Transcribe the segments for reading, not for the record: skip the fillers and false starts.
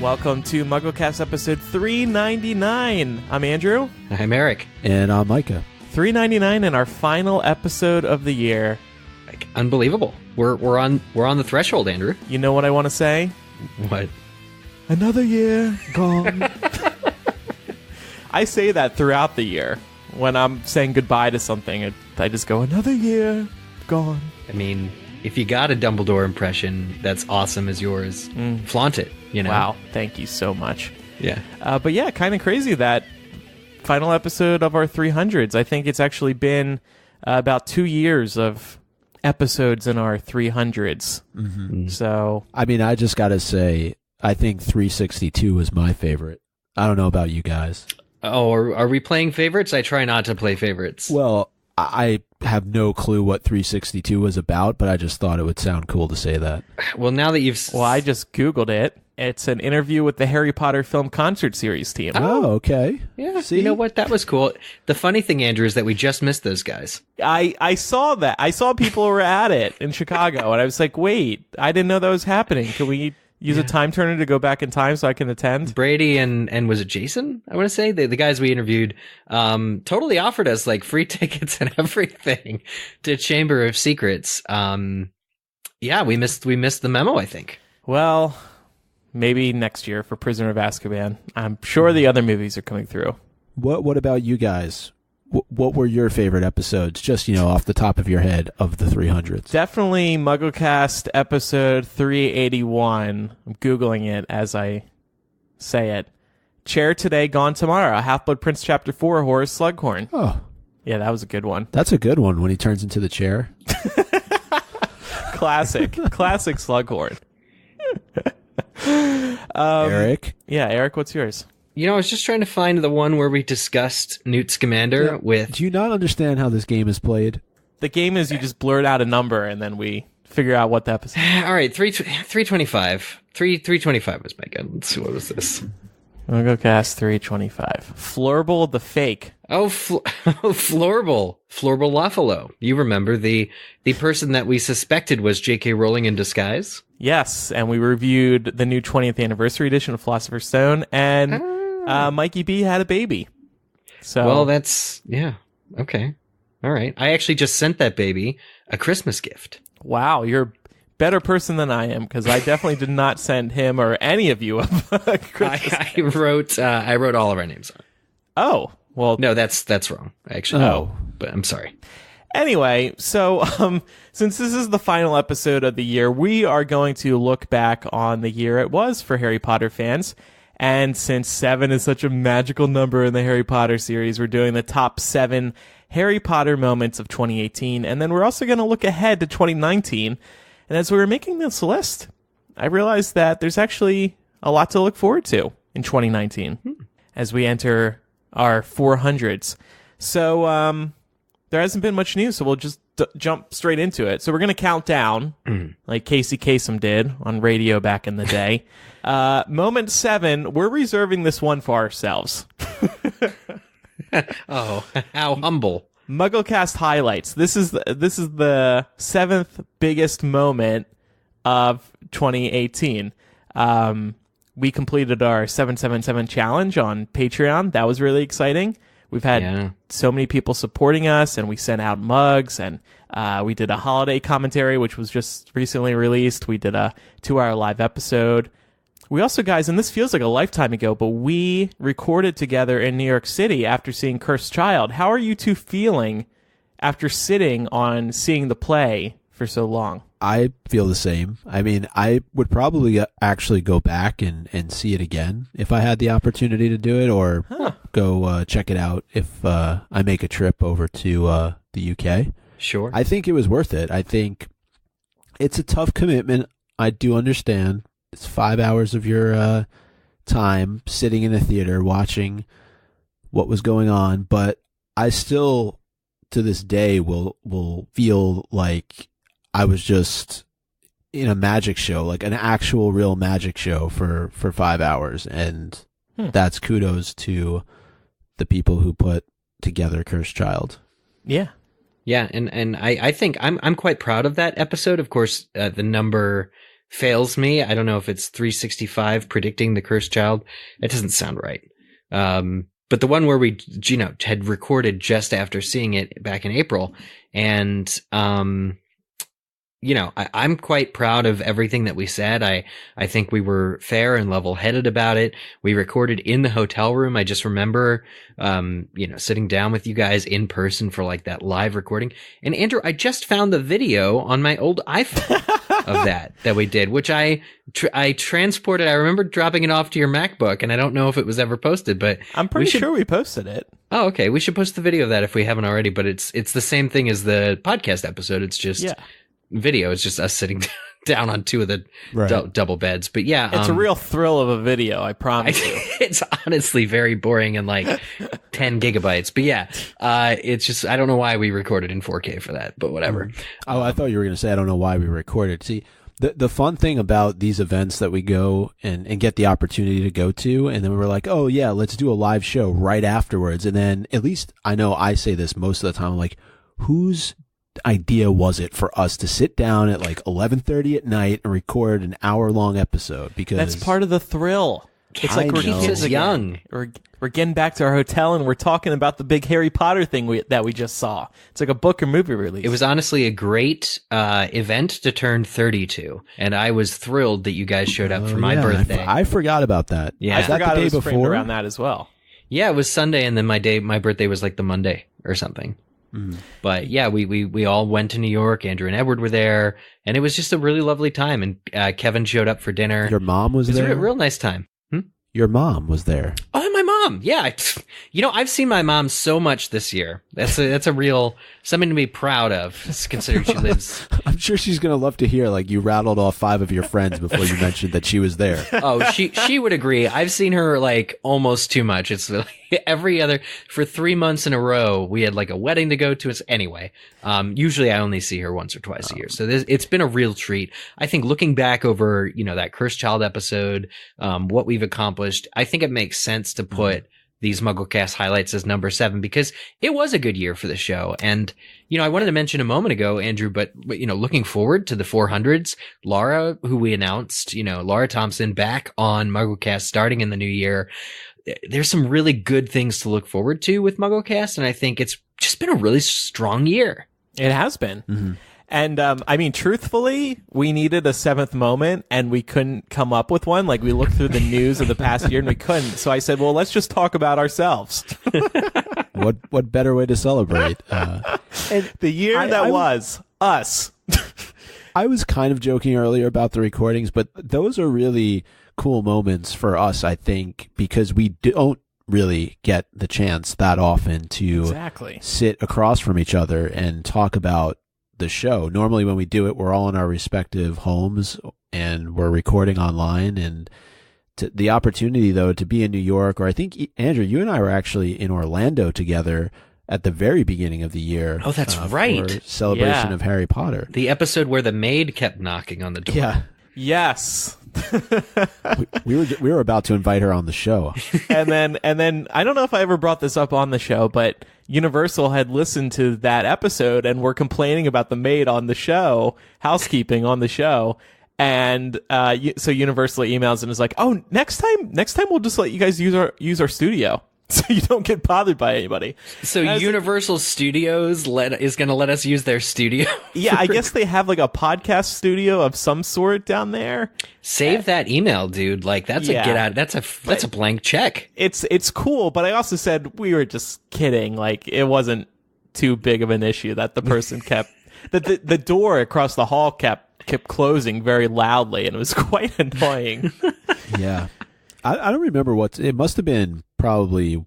welcome to MuggleCast episode 399. I'm Andrew. I'm Eric. And I'm Micah. 399 and our final episode of the year. Like, unbelievable. We're on the threshold, Andrew. You know what I want to say? What? Another year gone. I say that throughout the year. When I'm saying goodbye to something, I just go, another year gone. I mean, if you got a Dumbledore impression that's awesome as yours, flaunt it, you know? Wow, thank you so much. Yeah. But yeah, kind of crazy that final episode of our 300s. I think it's actually been about 2 years of episodes in our 300s. Mm-hmm. So, I mean, I just got to say, I think 362 was my favorite. I don't know about you guys. Oh, are we playing favorites? I try not to play favorites. Well, I have no clue what 362 was about, but I just thought it would sound cool to say that. Well, now that you've... Well, I just Googled it. It's an interview with the Harry Potter film concert series team. Oh, okay. Yeah, See? you know what? That was cool. The funny thing, Andrew, is that we just missed those guys. I saw that. I saw people were at it in Chicago, and I was like, wait, I didn't know that was happening. Can we use a time turner to go back in time so I can attend? Brady and was it Jason? I want to say the guys we interviewed totally offered us like free tickets and everything to Chamber of Secrets. Yeah, we missed the memo, I think. Well, maybe next year for Prisoner of Azkaban. I'm sure the other movies are coming through. What about you guys? What were your favorite episodes, just, off the top of your head, of the 300s? Definitely MuggleCast episode 381. I'm Googling it as I say it. Chair Today, Gone Tomorrow. Half-Blood Prince Chapter 4, Horace Slughorn. Oh. Yeah, that was a good one. That's a good one when he turns into the chair. Classic Slughorn. Eric? Yeah, Eric, what's yours? I was just trying to find the one where we discussed Newt Scamander with... Do you not understand how this game is played? The game is you just blurt out a number and then we figure out what the episode is. All right, 325. 325 was my gun. Let's see, what was this? MuggleCast 325. Florble the Fake. Oh, Florble. Florble Loffalo. You remember the person that we suspected was J.K. Rowling in disguise? Yes, and we reviewed the new 20th anniversary edition of Philosopher's Stone, and Mikey B had a baby. So, well, that's, yeah, okay. All right. I actually just sent that baby a Christmas gift. Wow, you're a better person than I am, because I definitely did not send him or any of you a Christmas gift. I wrote all of our names on. Oh, well. No, that's wrong, actually. Oh. But I'm sorry. Anyway, so since this is the final episode of the year, we are going to look back on the year it was for Harry Potter fans. And since 7 is such a magical number in the Harry Potter series, we're doing the top 7 Harry Potter moments of 2018. And then we're also going to look ahead to 2019. And as we were making this list, I realized that there's actually a lot to look forward to in 2019 as we enter our 400s. So, there hasn't been much news, so we'll just jump straight into it. So we're going to count down, like Casey Kasem did on radio back in the day. Moment 7, we're reserving this one for ourselves. Oh, how humble. MuggleCast highlights. This is the 7th biggest moment of 2018. We completed our 777 challenge on Patreon. That was really exciting. We've had so many people supporting us, and we sent out mugs, and we did a holiday commentary, which was just recently released. We did a 2-hour live episode. We also, guys, and this feels like a lifetime ago, but we recorded together in New York City after seeing Cursed Child. How are you two feeling after sitting on seeing the play for so long? I feel the same. I mean, I would probably actually go back and see it again if I had the opportunity to do it, or go check it out if I make a trip over to the UK. Sure. I think it was worth it. I think it's a tough commitment. I do understand. It's 5 hours of your time sitting in a theater watching what was going on, but I still, to this day, will feel like I was just in a magic show, like an actual real magic show for 5 hours. And that's kudos to the people who put together Cursed Child. Yeah. Yeah. And I think I'm quite proud of that episode. Of course, the number fails me. I don't know if it's 365 predicting the cursed child. It doesn't sound right. But the one where we, had recorded just after seeing it back in April, and I'm quite proud of everything that we said. I think we were fair and level-headed about it. We recorded in the hotel room. I just remember, sitting down with you guys in person for like that live recording. And Andrew, I just found the video on my old iPhone of that we did, which I transported. I remember dropping it off to your MacBook, and I don't know if it was ever posted, but I'm pretty sure we posted it. Oh, okay. We should post the video of that if we haven't already, but it's the same thing as the podcast episode. It's just video. It's just us sitting down on two of the double beds. But yeah, it's a real thrill of a video, I promise you. It's honestly very boring and like 10 gigabytes. But yeah, it's just, I don't know why we recorded in 4K for that, but whatever. Oh, I thought you were going to say, I don't know why we recorded. See, the fun thing about these events that we go and get the opportunity to go to, and then we were like, oh yeah, let's do a live show right afterwards. And then at least I know I say this most of the time, I'm like, whose idea was it for us to sit down at like 11:30 at night and record an hour-long episode? Because that's part of the thrill. It's like we're kids young. We're getting back to our hotel and we're talking about the big Harry Potter thing that we just saw. It's like a book or movie release. It was honestly a great event to turn 32, and I was thrilled that you guys showed up for my birthday. I forgot about that. Yeah, I forgot the day before around that as well. Yeah, it was Sunday, and then my birthday was like the Monday or something. Mm. But yeah, we all went to New York. Andrew and Edward were there, and it was just a really lovely time. And Kevin showed up for dinner. Your mom was there? It was a real nice time. Your mom was there. Oh, my mom. Yeah. I've seen my mom so much this year. That's a real something to be proud of, considering she lives. I'm sure she's going to love to hear, like, you rattled off 5 of your friends before you mentioned that she was there. Oh, she would agree. I've seen her like almost too much. It's like for 3 months in a row, we had like a wedding to go to. Anyway, usually I only see her once or twice a year. So it's been a real treat. I think looking back over, that Cursed Child episode, what we've accomplished, I think it makes sense to put these MuggleCast highlights as number 7 because it was a good year for the show. And, I wanted to mention a moment ago, Andrew, but looking forward to the 400s, Laura, who we announced, Laura Thompson back on MuggleCast starting in the new year. There's some really good things to look forward to with MuggleCast. And I think it's just been a really strong year. It has been. Mm-hmm. And, truthfully, we needed a 7th moment and we couldn't come up with one. Like, we looked through the news of the past year and we couldn't. So I said, well, let's just talk about ourselves. What better way to celebrate? And the year was us. I was kind of joking earlier about the recordings, but those are really cool moments for us, I think, because we don't really get the chance that often to sit across from each other and talk about the show. Normally when we do it, we're all in our respective homes and we're recording online, and the opportunity though to be in New York, or I think Andrew, you and I were actually in Orlando together at the very beginning of the year. Oh, that's right. For celebration of Harry Potter. The episode where the maid kept knocking on the door. Yeah. Yes. we were about to invite her on the show. And then I don't know if I ever brought this up on the show, but Universal had listened to that episode and were complaining about the maid on the show, housekeeping on the show. And so Universal emails and is like, "Oh, next time we'll just let you guys use our studio." So you don't get bothered by anybody. So Universal Studios is going to let us use their studio? Yeah, I guess they have like a podcast studio of some sort down there. Save that email, dude. Like that's a get out. That's a blank check. It's cool, but I also said we were just kidding. Like it wasn't too big of an issue that the person kept that the door across the hall kept closing very loudly, and it was quite annoying. Yeah. I don't remember it must have been probably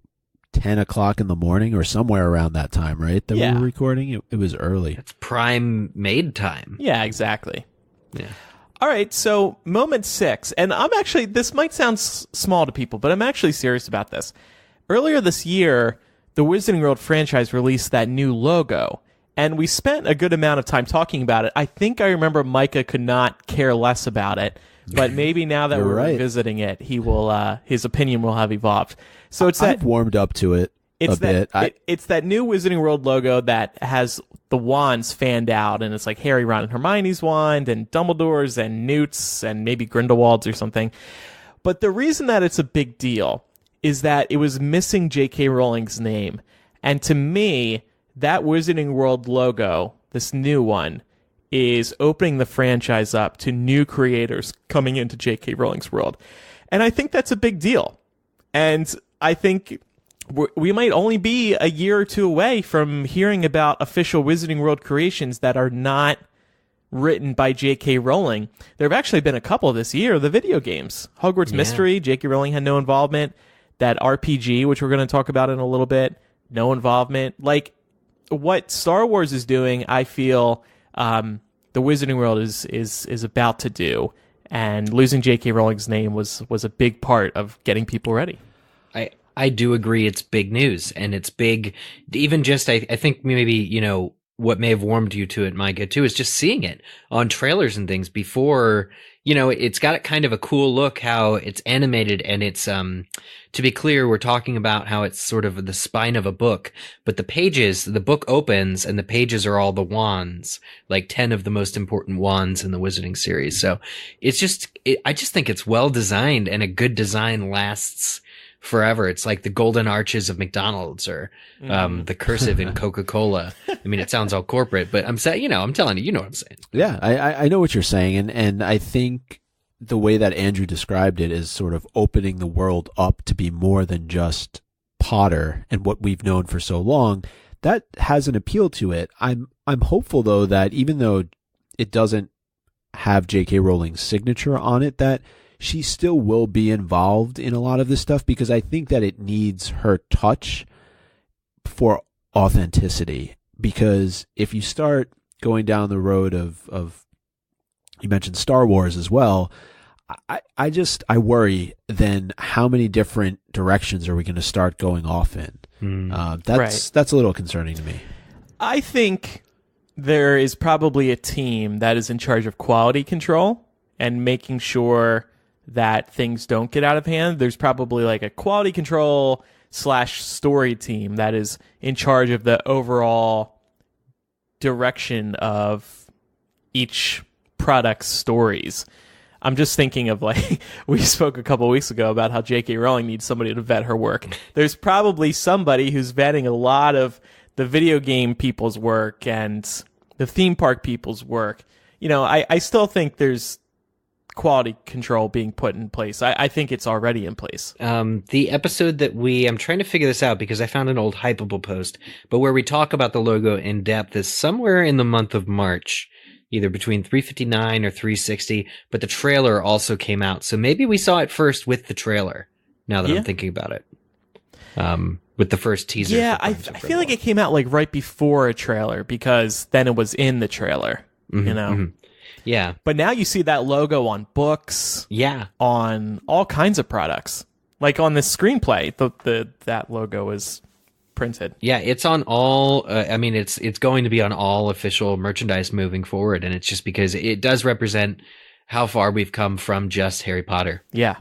10 o'clock in the morning or somewhere around that time, right? That we were recording. It was early. It's prime maid time. Yeah, exactly. Yeah. All right. So moment 6, and this might sound small to people, but I'm actually serious about this. Earlier this year, the Wizarding World franchise released that new logo, and we spent a good amount of time talking about it. I think I remember Micah could not care less about it. But maybe now that we're revisiting it, he will his opinion will have evolved. So I've warmed up to it. a bit. It's that new Wizarding World logo that has the wands fanned out, and it's like Harry, Ron, and Hermione's wand, and Dumbledore's, and Newt's, and maybe Grindelwald's or something. But the reason that it's a big deal is that it was missing J.K. Rowling's name. And to me, that Wizarding World logo, this new one, is opening the franchise up to new creators coming into J.K. Rowling's world. And I think that's a big deal. And I think we might only be a year or two away from hearing about official Wizarding World creations that are not written by J.K. Rowling. There have actually been a couple this year. The video games, Hogwarts Mystery, J.K. Rowling had no involvement. That RPG, which we're going to talk about in a little bit, no involvement. Like, what Star Wars is doing, I feel the Wizarding World is about to do. And losing J.K. Rowling's name was a big part of getting people ready. I do agree it's big news, and it's big. Even just, I think maybe, you know, what may have warmed you to it, Micah, too, is just seeing it on trailers and things before, you know, it's got kind of a cool look how it's animated, and it's, to be clear, we're talking about how it's sort of the spine of a book, but the pages, the book opens and the pages are all the wands, like 10 of the most important wands in the Wizarding series. So it's just, I just think it's well designed, and a good design lasts forever. It's like the golden arches of McDonald's, or the cursive in Coca-Cola. I mean, it sounds all corporate, but I'm saying, you know, I'm telling you, you know what I'm saying. Yeah, I know what you're saying, and I think the way that Andrew described it is sort of opening the world up to be more than just Potter and what we've known for so long. That has an appeal to it. I'm hopeful, though, that even though it doesn't have J.K. Rowling's signature on it, that she still will be involved in a lot of this stuff, because I think that it needs her touch for authenticity. Because if you start going down the road of you mentioned Star Wars as well, I worry then how many different directions are we going to start going off in? That's a little concerning to me. I think there is probably a team that is in charge of quality control and making sure that things don't get out of hand. There's probably like a quality control / story team that is in charge of the overall direction of each product's stories. I'm just thinking of, like, we spoke a couple weeks ago about how J.K. Rowling needs somebody to vet her work. There's probably somebody who's vetting a lot of the video game people's work and the theme park people's work. You know, I still think there's quality control being put in place. I think it's already in place. The episode that I'm trying to figure this out because I found an old Hypable post, but where we talk about the logo in depth is somewhere in the month of March, either between 359 or 360, but the trailer also came out. So maybe we saw it first with the trailer, now that I'm thinking about it. With the first teaser. Yeah, I feel like it came out like right before a trailer, because then it was in the trailer, you know? Mm-hmm. Yeah. But now you see that logo on books. Yeah. On all kinds of products. Like on the screenplay, that logo is printed. Yeah, it's on all, I mean, it's going to be on all official merchandise moving forward. And it's just because it does represent how far we've come from just Harry Potter. Yeah.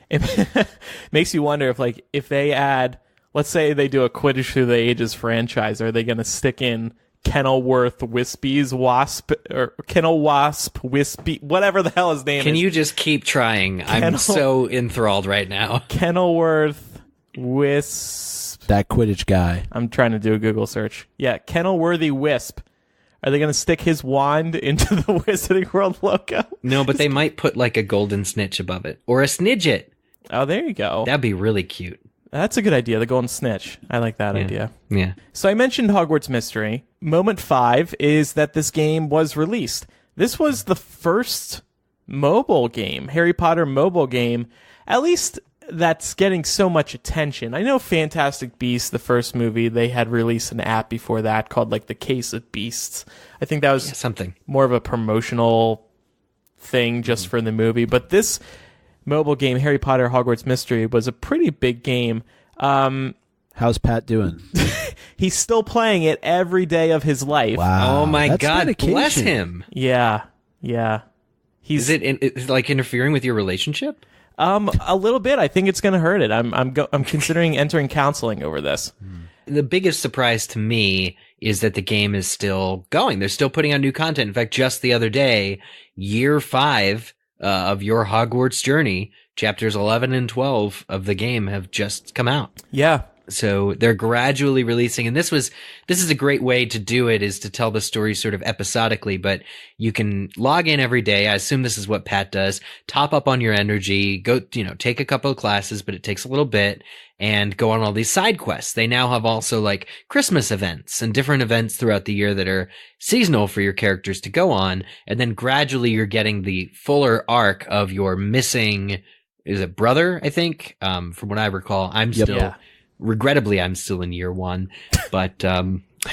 It makes you wonder if they add, let's say they do a Quidditch Through the Ages franchise, are they going to stick in Kenilworth Wispy's Wasp, or Kennel Wasp Wispy, whatever the hell his name is. Can you just keep trying? I'm so enthralled right now. Kenilworth Wisp. That Quidditch guy. I'm trying to do a Google search. Yeah, Kenilworthy Wisp. Are they going to stick his wand into the Wizarding World logo? No, but they might put like a golden snitch above it. Or a snidget. Oh, there you go. That'd be really cute. That's a good idea, the golden snitch. I like that idea. Yeah. So I mentioned Hogwarts Mystery. Moment 5 is that this game was released. This was the first mobile game, Harry Potter mobile game, at least that's getting so much attention. I know Fantastic Beasts, the first movie, they had released an app before that called like The Case of Beasts. I think that was something more of a promotional thing just for the movie. But this mobile game, Harry Potter Hogwarts Mystery, was a pretty big game. How's Pat doing? He's still playing it every day of his life. Wow. Oh my That's God, dedication. bless him. Yeah. Is it like interfering with your relationship? A little bit. I think it's going to hurt it. I'm considering entering counseling over this. The biggest surprise to me is that the game is still going. They're still putting out new content. In fact, just the other day, year 5 of your Hogwarts journey, chapters 11 and 12 of the game have just come out. Yeah. So they're gradually releasing, and this is a great way to do it, is to tell the story sort of episodically, but you can log in every day. I assume this is what Pat does. Top up on your energy, go, take a couple of classes, but it takes a little bit, and go on all these side quests. They now have also like Christmas events and different events throughout the year that are seasonal for your characters to go on. And then gradually you're getting the fuller arc of your missing, is it brother? I think, from what I recall, regrettably, I'm still in year 1, but I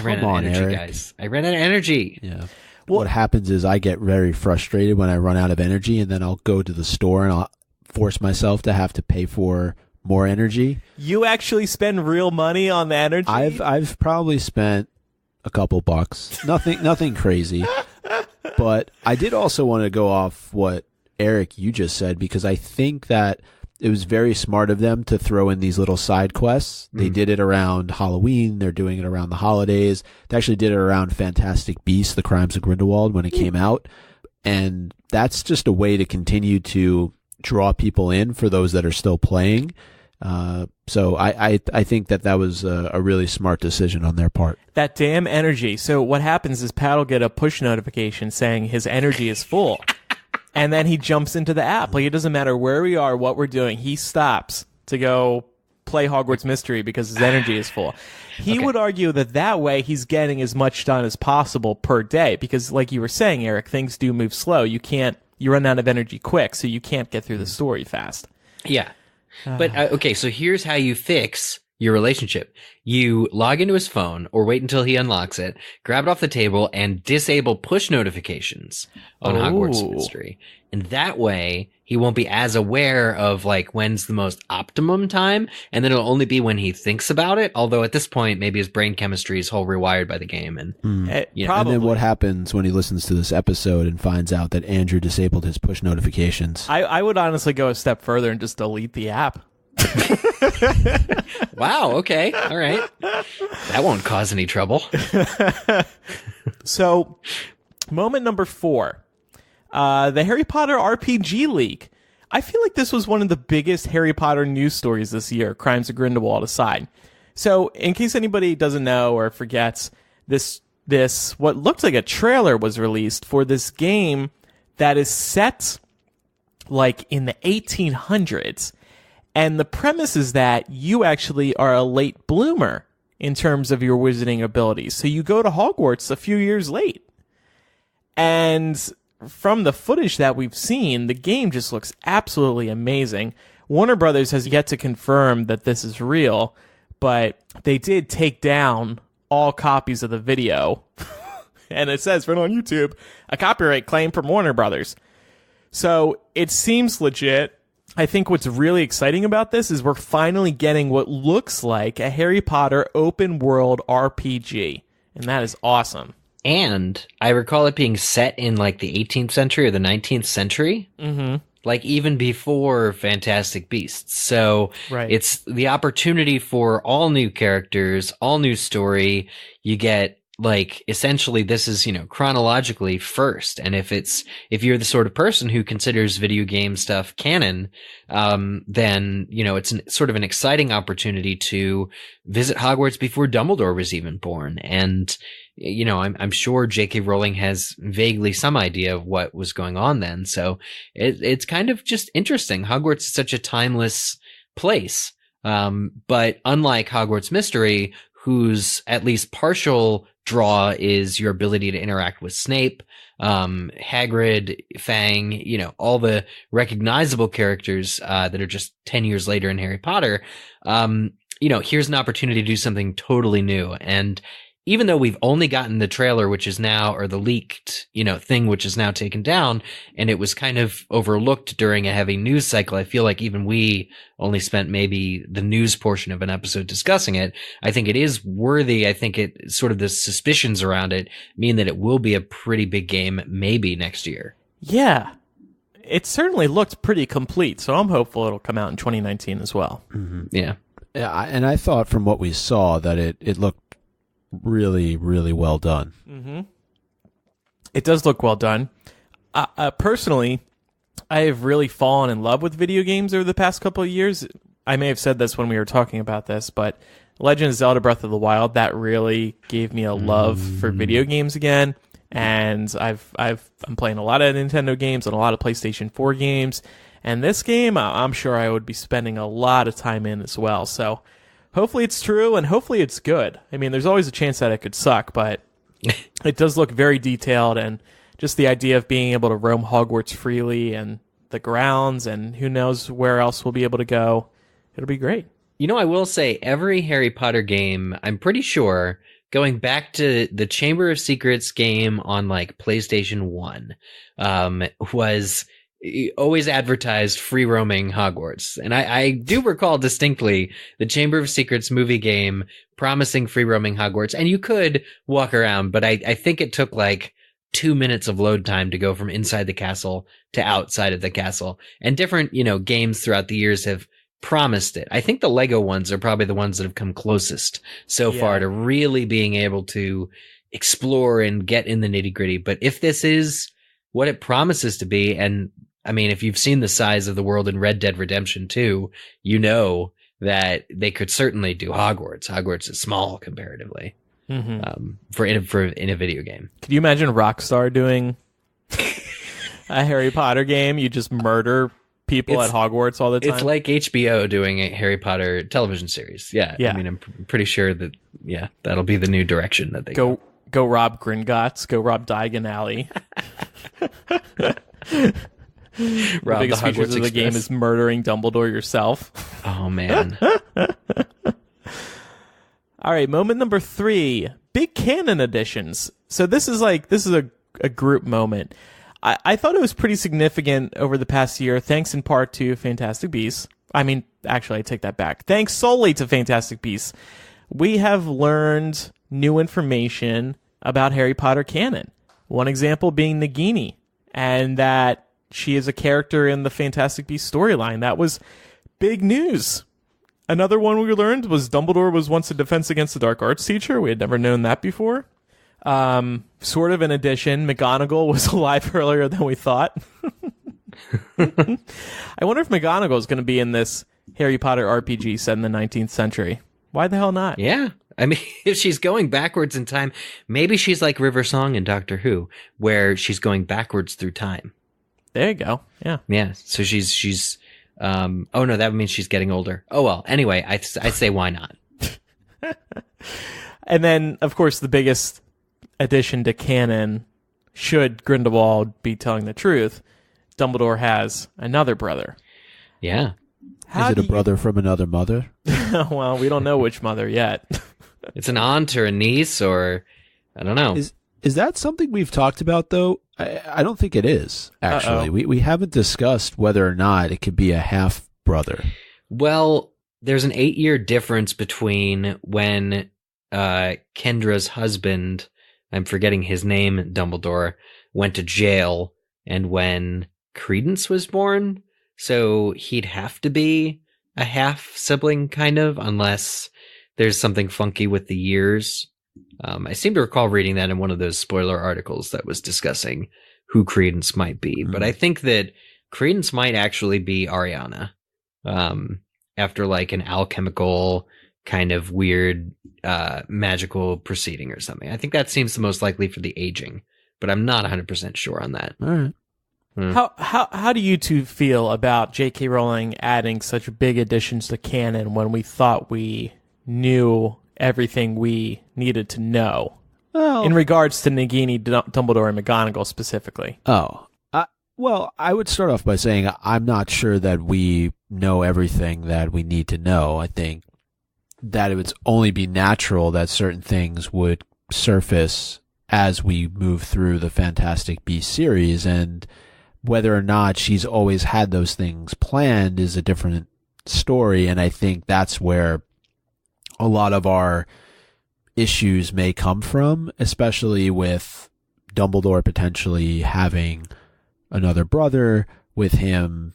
ran out of energy, Eric. guys. I ran out of energy. Yeah. What happens is I get very frustrated when I run out of energy, and then I'll go to the store and I'll force myself to have to pay for more energy. You actually spend real money on the energy? I've probably spent a couple bucks. Nothing crazy. But I did also want to go off what Eric, you just said, because I think that it was very smart of them to throw in these little side quests. They did it around Halloween. They're doing it around the holidays. They actually did it around Fantastic Beasts, The Crimes of Grindelwald, when it came out. And that's just a way to continue to draw people in for those that are still playing. So I think that was a really smart decision on their part. That damn energy. So what happens is Pat will get a push notification saying his energy is full. And then he jumps into the app. Like, it doesn't matter where we are, what we're doing. He stops to go play Hogwarts Mystery because his energy is full. He would argue that way he's getting as much done as possible per day because, like you were saying, Eric, things do move slow. You run out of energy quick, so you can't get through the story fast. Yeah. But, okay, so here's how you fix your relationship. You log into his phone or wait until he unlocks it, grab it off the table, and disable push notifications on Hogwarts Mystery. And that way, he won't be as aware of, like, when's the most optimum time, and then it'll only be when he thinks about it, although at this point, maybe his brain chemistry is whole rewired by the game. And, and then what happens when he listens to this episode and finds out that Andrew disabled his push notifications? I would honestly go a step further and just delete the app. Wow, okay, all right. That won't cause any trouble. So, moment number 4. The Harry Potter RPG leak. I feel like this was one of the biggest Harry Potter news stories this year, Crimes of Grindelwald aside. So, in case anybody doesn't know or forgets, this what looked like a trailer was released for this game that is set like in the 1800s. And the premise is that you actually are a late bloomer in terms of your wizarding abilities. So you go to Hogwarts a few years late. And from the footage that we've seen, the game just looks absolutely amazing. Warner Brothers has yet to confirm that this is real, but they did take down all copies of the video. And it says right on YouTube, a copyright claim from Warner Brothers. So it seems legit. I think what's really exciting about this is we're finally getting what looks like a Harry Potter open world RPG. And that is awesome. And I recall it being set in like the 18th century or the 19th century. Mm-hmm. Like even before Fantastic Beasts. So It's the opportunity for all new characters, all new story. You get like essentially this is, chronologically first. And if you're the sort of person who considers video game stuff canon, then, it's sort of an exciting opportunity to visit Hogwarts before Dumbledore was even born. And, I'm sure J.K. Rowling has vaguely some idea of what was going on then. So it's kind of just interesting. Hogwarts is such a timeless place. But unlike Hogwarts Mystery, whose at least partial draw is your ability to interact with Snape, Hagrid, Fang, all the recognizable characters that are just 10 years later in Harry Potter, here's an opportunity to do something totally new. And even though we've only gotten the trailer, which is now, or the leaked, thing, which is now taken down, and it was kind of overlooked during a heavy news cycle, I feel like even we only spent maybe the news portion of an episode discussing it. I think it is worthy. I think it sort of the suspicions around it mean that it will be a pretty big game maybe next year. Yeah. It certainly looked pretty complete, so I'm hopeful it'll come out in 2019 as well. Mm-hmm. Yeah. Yeah, and I thought from what we saw that it looked really, really well done. Mm-hmm. It does look well done. Personally, I have really fallen in love with video games over the past couple of years. I may have said this when we were talking about this, but Legend of Zelda Breath of the Wild, that really gave me a love for video games again. And I'm playing a lot of Nintendo games and a lot of PlayStation 4 games. And this game, I'm sure I would be spending a lot of time in as well. So hopefully it's true, and hopefully it's good. I mean, there's always a chance that it could suck, but it does look very detailed, and just the idea of being able to roam Hogwarts freely and the grounds, and who knows where else we'll be able to go. It'll be great. You know, I will say every Harry Potter game, I'm pretty sure, going back to the Chamber of Secrets game on like PlayStation 1, was always advertised free roaming Hogwarts. And I do recall distinctly the Chamber of Secrets movie game promising free roaming Hogwarts. And you could walk around, but I think it took like 2 minutes of load time to go from inside the castle to outside of the castle. And different, games throughout the years have promised it. I think the Lego ones are probably the ones that have come closest so far to really being able to explore and get in the nitty gritty. But if this is what it promises to be, and I mean, if you've seen the size of the world in Red Dead Redemption 2, you know that they could certainly do Hogwarts. Hogwarts is small comparatively for in a video game. Could you imagine Rockstar doing a Harry Potter game? You just murder people at Hogwarts all the time. It's like HBO doing a Harry Potter television series. Yeah. I mean, I'm pretty sure that, that'll be the new direction that they go rob Gringotts, go rob Diagon Alley. The biggest features of the game is murdering Dumbledore yourself. Oh, man. All right, moment number 3, big canon additions. So this is a group moment. I thought it was pretty significant over the past year, thanks in part to Fantastic Beasts. I mean, actually, I take that back. Thanks solely to Fantastic Beasts. We have learned new information about Harry Potter canon. One example being Nagini, and that she is a character in the Fantastic Beasts storyline. That was big news. Another one we learned was Dumbledore was once a Defense Against the Dark Arts teacher. We had never known that before. Sort of an addition, McGonagall was alive earlier than we thought. I wonder if McGonagall is going to be in this Harry Potter RPG set in the 19th century. Why the hell not? Yeah. I mean, if she's going backwards in time, maybe she's like River Song in Doctor Who, where she's going backwards through time. There you go. Yeah. Yeah. So she's oh no, that means she's getting older. Oh well. Anyway, I say why not? And then, of course, the biggest addition to canon, should Grindelwald be telling the truth, Dumbledore has another brother. Yeah. Is it a brother from another mother? Well, we don't know which mother yet. It's an aunt or a niece, or I don't know. Is that something we've talked about, though? I don't think it is, actually. We haven't discussed whether or not it could be a half-brother. Well, there's an 8-year difference between when Kendra's husband, I'm forgetting his name, Dumbledore, went to jail, and when Credence was born. So he'd have to be a half-sibling, kind of, unless there's something funky with the years. I seem to recall reading that in one of those spoiler articles that was discussing who Credence might be. But I think that Credence might actually be Ariana, after like an alchemical kind of weird magical proceeding or something. I think that seems the most likely for the aging, but I'm not 100% sure on that. All right. How do you two feel about J.K. Rowling adding such big additions to canon when we thought we knew everything we needed to know? Well, in regards to Nagini, Dumbledore, and McGonagall specifically. Well, I would start off by saying I'm not sure that we know everything that we need to know. I think that it would only be natural that certain things would surface as we move through the Fantastic Beasts series, and whether or not she's always had those things planned is a different story, and I think that's where a lot of our issues may come from, especially with Dumbledore potentially having another brother, with him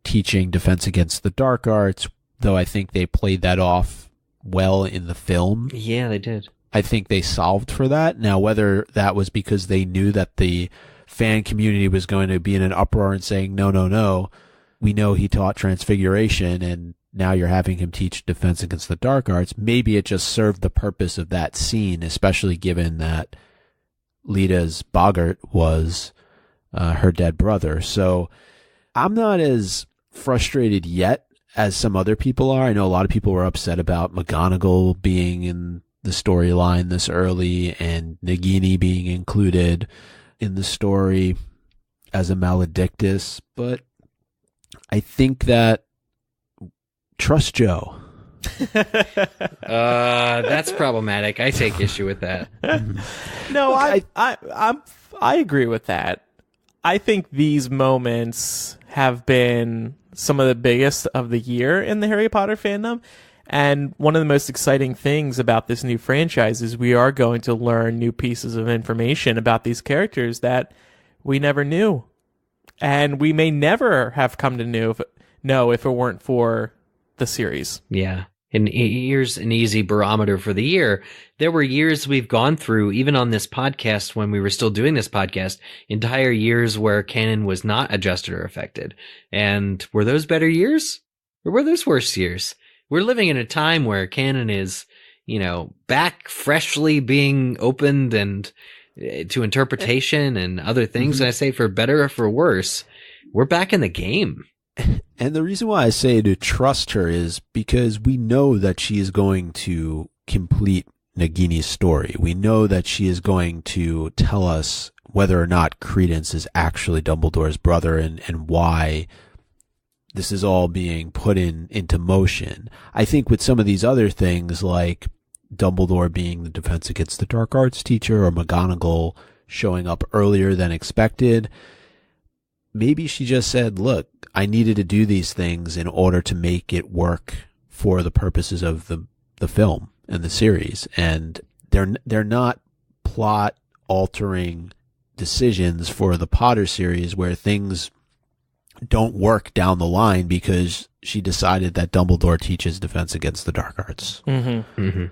teaching Defense Against the Dark Arts, though I think they played that off well in the film. Yeah, they did. I think they solved for that. Now, whether that was because they knew that the fan community was going to be in an uproar and saying, no, no, no, we know he taught Transfiguration and now you're having him teach Defense Against the Dark Arts, maybe it just served the purpose of that scene, especially given that Lita's boggart was her dead brother. So I'm not as frustrated yet as some other people are. I know a lot of people were upset about McGonagall being in the storyline this early and Nagini being included in the story as a maledictus, but I think that trust Joe. That's problematic. I take issue with that. No, I agree with that. I think these moments have been some of the biggest of the year in the Harry Potter fandom. And one of the most exciting things about this new franchise is we are going to learn new pieces of information about these characters that we never knew. And we may never have come to know if it weren't for the series. Yeah. And here's an easy barometer for the year. There were years we've gone through, even on this podcast, when we were still doing this podcast, entire years where canon was not adjusted or affected. And were those better years? Or were those worse years? We're living in a time where canon is, back freshly being opened and to interpretation and other things. And I say for better or for worse, we're back in the game. And the reason why I say to trust her is because we know that she is going to complete Nagini's story. We know that she is going to tell us whether or not Credence is actually Dumbledore's brother and why this is all being put into motion. I think with some of these other things, like Dumbledore being the Defense Against the Dark Arts teacher or McGonagall showing up earlier than expected, maybe she just said, look, I needed to do these things in order to make it work for the purposes of the film and the series. And they're not plot altering decisions for the Potter series where things don't work down the line because she decided that Dumbledore teaches Defense Against the Dark Arts. Mm-hmm. Mm-hmm.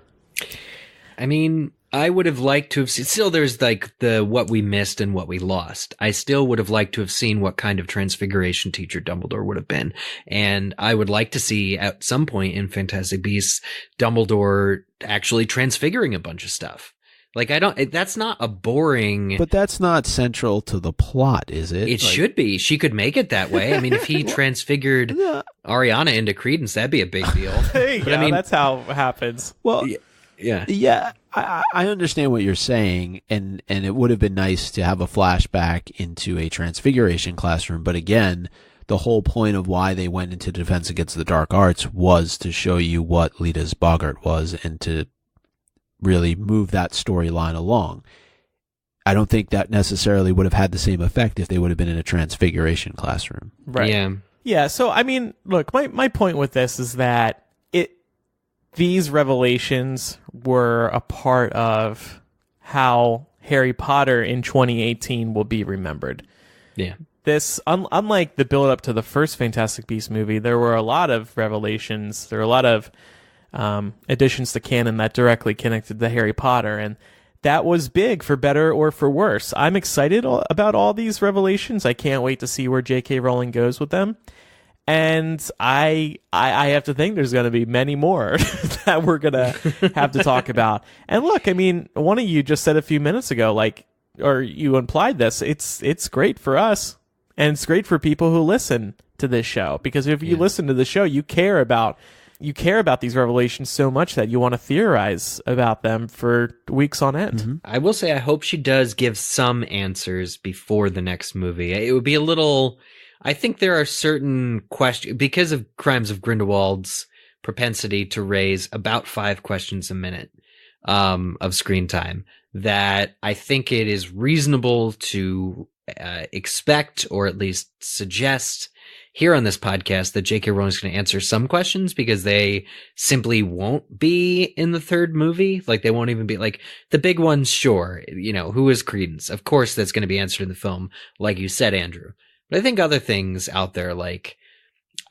I mean, I would have liked to have seen, still there's like the what we missed and what we lost. I still would have liked to have seen what kind of transfiguration teacher Dumbledore would have been. And I would like to see at some point in Fantastic Beasts, Dumbledore actually transfiguring a bunch of stuff. Like, that's not a boring... But that's not central to the plot, is it? It should be. She could make it that way. I mean, if he transfigured Ariana into Credence, that'd be a big deal. But I mean, that's how it happens. Well, yeah. I understand what you're saying, and it would have been nice to have a flashback into a transfiguration classroom. But again, the whole point of why they went into Defense Against the Dark Arts was to show you what Lita's boggart was and to really move that storyline along. I don't think that necessarily would have had the same effect if they would have been in a transfiguration classroom. Right. Yeah. Yeah. So, I mean, look, my point with this is that these revelations were a part of how Harry Potter in 2018 will be remembered. Yeah. This, unlike the build up to the first Fantastic Beasts movie, there were a lot of revelations. There were a lot of additions to canon that directly connected to Harry Potter, and that was big for better or for worse. I'm excited about all these revelations. I can't wait to see where J.K. Rowling goes with them. And I have to think there's going to be many more that we're going to have to talk about. And look, I mean, one of you just said a few minutes ago, or you implied this, it's great for us, and it's great for people who listen to this show, because if you listen to the show, you care about these revelations so much that you want to theorize about them for weeks on end. Mm-hmm. I will say I hope she does give some answers before the next movie. It would be a little... I think there are certain questions, because of Crimes of Grindelwald's propensity to raise about 5 questions a minute of screen time, that I think it is reasonable to expect, or at least suggest here on this podcast, that J.K. Rowling is going to answer some questions, because they simply won't be in the third movie. Like, they won't even be like the big ones. Sure. Who is Credence? Of course, that's going to be answered in the film, like you said, Andrew. But I think other things out there, like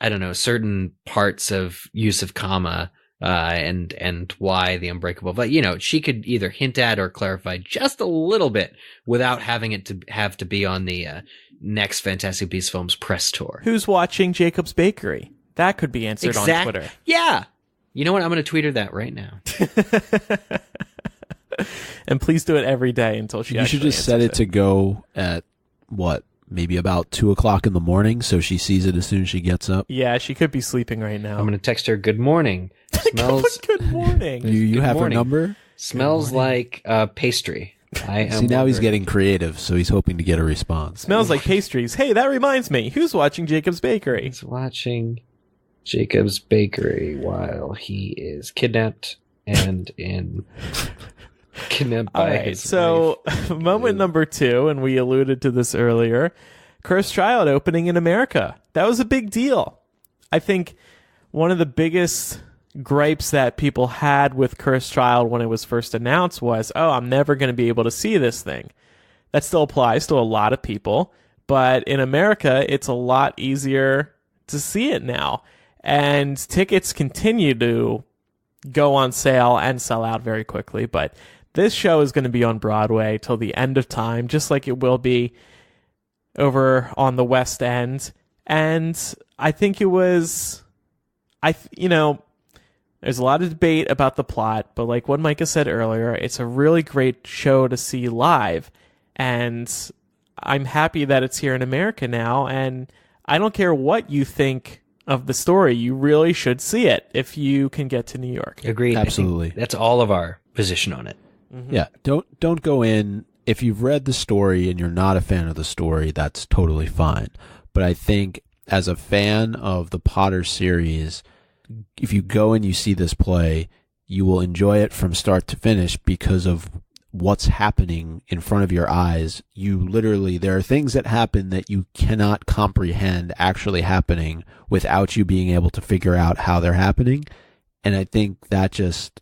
I don't know, certain parts of use of comma, and why the unbreakable, but she could either hint at or clarify just a little bit without having it to have to be on the next Fantastic Beasts films press tour. Who's watching Jacob's Bakery? That could be answered on Twitter. Yeah. You know what? I'm going to tweet her that right now. And please do it every day until she. You should just set it to go at maybe about 2:00 in the morning, so she sees it as soon as she gets up. Yeah, she could be sleeping right now. I'm going to text her. Good morning. Smells. Good morning. You have morning. her number. Smells like pastry. See, now he's getting creative, so he's hoping to get a response. Smells like pastries. Hey, that reminds me. Who's watching Jacob's Bakery? He's watching Jacob's Bakery while he is kidnapped and kidnapped by his so wife. Moment number 2, and we alluded to this earlier, Cursed Child opening in America. That was a big deal. I think one of the biggest gripes that people had with Cursed Child when it was first announced was, I'm never going to be able to see this thing. That still applies to a lot of people, but in America, it's a lot easier to see it now. And tickets continue to go on sale and sell out very quickly, but this show is going to be on Broadway till the end of time, just like it will be over on the West End. And I think it was, there's a lot of debate about the plot, but like what Micah said earlier, it's a really great show to see live. And I'm happy that it's here in America now. And I don't care what you think of the story. You really should see it if you can get to New York. Agreed. Absolutely. That's all of our position on it. Mm-hmm. Yeah. Don't go in. If you've read the story and you're not a fan of the story, that's totally fine. But I think as a fan of the Potter series, if you go and you see this play, you will enjoy it from start to finish because of what's happening in front of your eyes. There are things that happen that you cannot comprehend actually happening without you being able to figure out how they're happening. And I think that just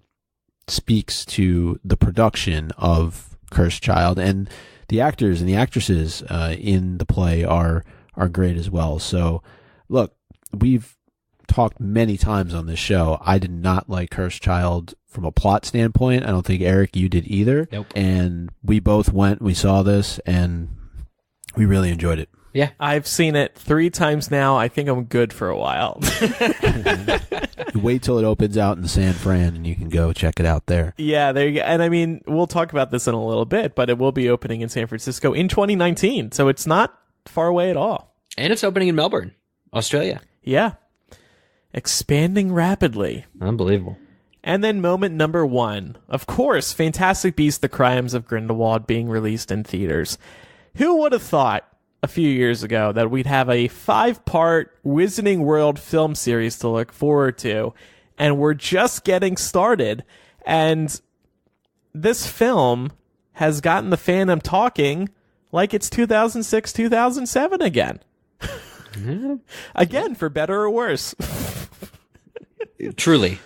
speaks to the production of Cursed Child, and the actors and the actresses in the play are great as well. So look, we've talked many times on this show. I did not like Cursed Child from a plot standpoint. I don't think, Eric, you did either. Nope. And we both we saw this, and we really enjoyed it. Yeah. I've seen it 3 times now. I think I'm good for a while. You wait till it opens out in San Fran, and you can go check it out there. Yeah, there you go. And I mean, we'll talk about this in a little bit, but it will be opening in San Francisco in 2019. So it's not far away at all. And it's opening in Melbourne, Australia. Yeah. Expanding rapidly. Unbelievable. And then moment number 1. Of course, Fantastic Beasts: The Crimes of Grindelwald being released in theaters. Who would have thought a few years ago that we'd have a 5-part Wizarding World film series to look forward to, and we're just getting started. And this film has gotten the fandom talking like it's 2006, 2007 again. Again, for better or worse. Truly.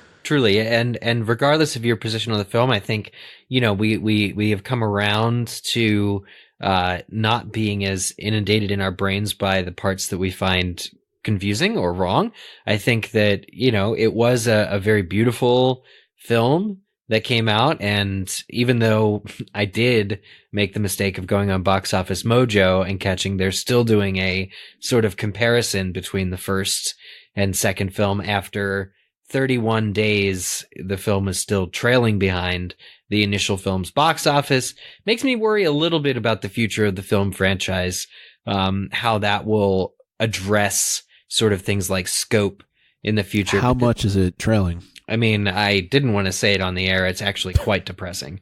And regardless of your position on the film, I think, we have come around to not being as inundated in our brains by the parts that we find confusing or wrong. I think that, it was a very beautiful film that came out. And even though I did make the mistake of going on Box Office Mojo and catching, they're still doing a sort of comparison between the first and second film. After 31 days, the film is still trailing behind the initial film's box office. Makes me worry a little bit about the future of the film franchise, how that will address sort of things like scope in the future. How much is it trailing? I mean, I didn't want to say it on the air. It's actually quite depressing.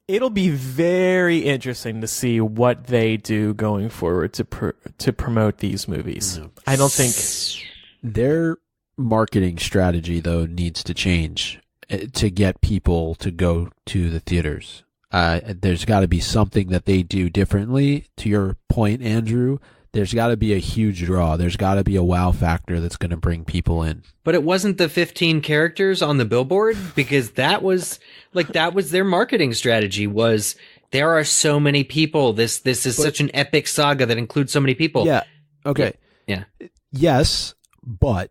It'll be very interesting to see what they do going forward to promote these movies. No. I don't think their marketing strategy, though, needs to change to get people to go to the theaters. There's got to be something that they do differently. To your point, Andrew, there's got to be a huge draw. There's got to be a wow factor that's going to bring people in. But it wasn't the 15 characters on the billboard, because that was their marketing strategy. Was there are so many people. This is such an epic saga that includes so many people. Yeah. Okay. Yeah. Yes, but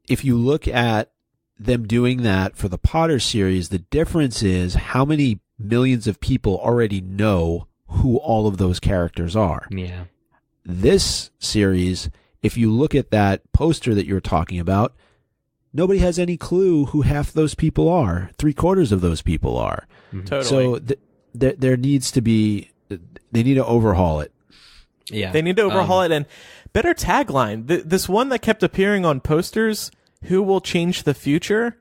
if you look at them doing that for the Potter series, the difference is how many millions of people already know who all of those characters are. Yeah. This series, if you look at that poster that you're talking about, nobody has any clue who half those people are. 3/4 of those people are. Totally. So there needs to be, they need to overhaul it. Yeah. They need to overhaul it, and better tagline. This one that kept appearing on posters, "Who will change the future?"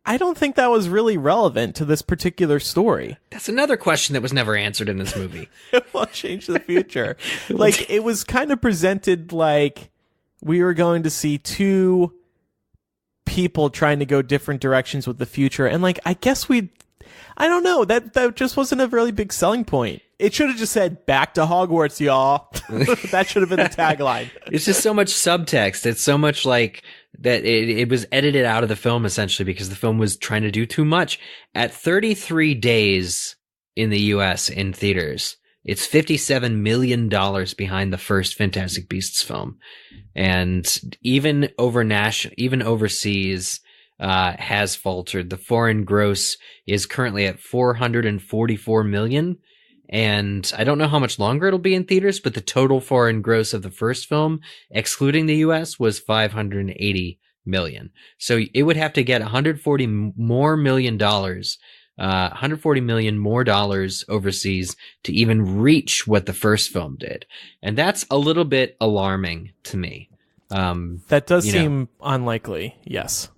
I don't think that was really relevant to this particular story. That's another question that was never answered in this movie. It will change the future. Like, it was kind of presented like we were going to see two people trying to go different directions with the future, and like, I guess I don't know, that just wasn't a really big selling point. It should have just said, "Back to Hogwarts, y'all." That should have been the tagline. It's just so much subtext. It's so much like that it was edited out of the film, essentially, because the film was trying to do too much. At 33 days in the US in theaters, it's $57 million behind the first Fantastic Beasts film. And even overseas, has faltered. The foreign gross is currently at 444 million. And I don't know how much longer it'll be in theaters, but the total foreign gross of the first film, excluding the US, was 580 million. So it would have to get $140 million more dollars overseas to even reach what the first film did. And that's a little bit alarming to me. That does seem unlikely, yes.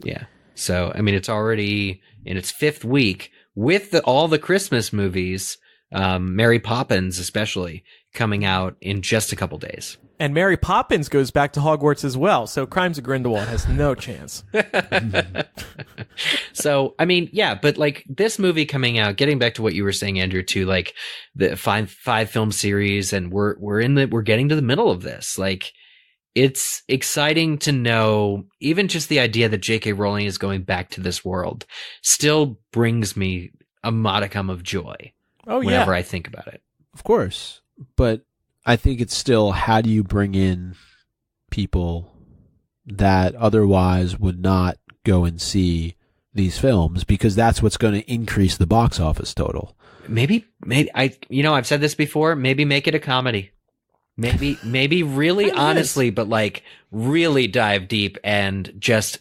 Yeah. So, I mean, it's already in its 5th week with all the Christmas movies, Mary Poppins especially, coming out in just a couple days. And Mary Poppins goes back to Hogwarts as well, so Crimes of Grindelwald has no chance. So, I mean, yeah, but like this movie coming out, getting back to what you were saying, Andrew, too, like the five film series, and we're getting to the middle of this. Like, it's exciting to know, even just the idea that J.K. Rowling is going back to this world still brings me a modicum of joy. Whenever I think about it. Of course. But I think it's still, how do you bring in people that otherwise would not go and see these films? Because that's what's going to increase the box office total. Maybe I've said this before, maybe make it a comedy. Maybe really honestly, but like really dive deep and just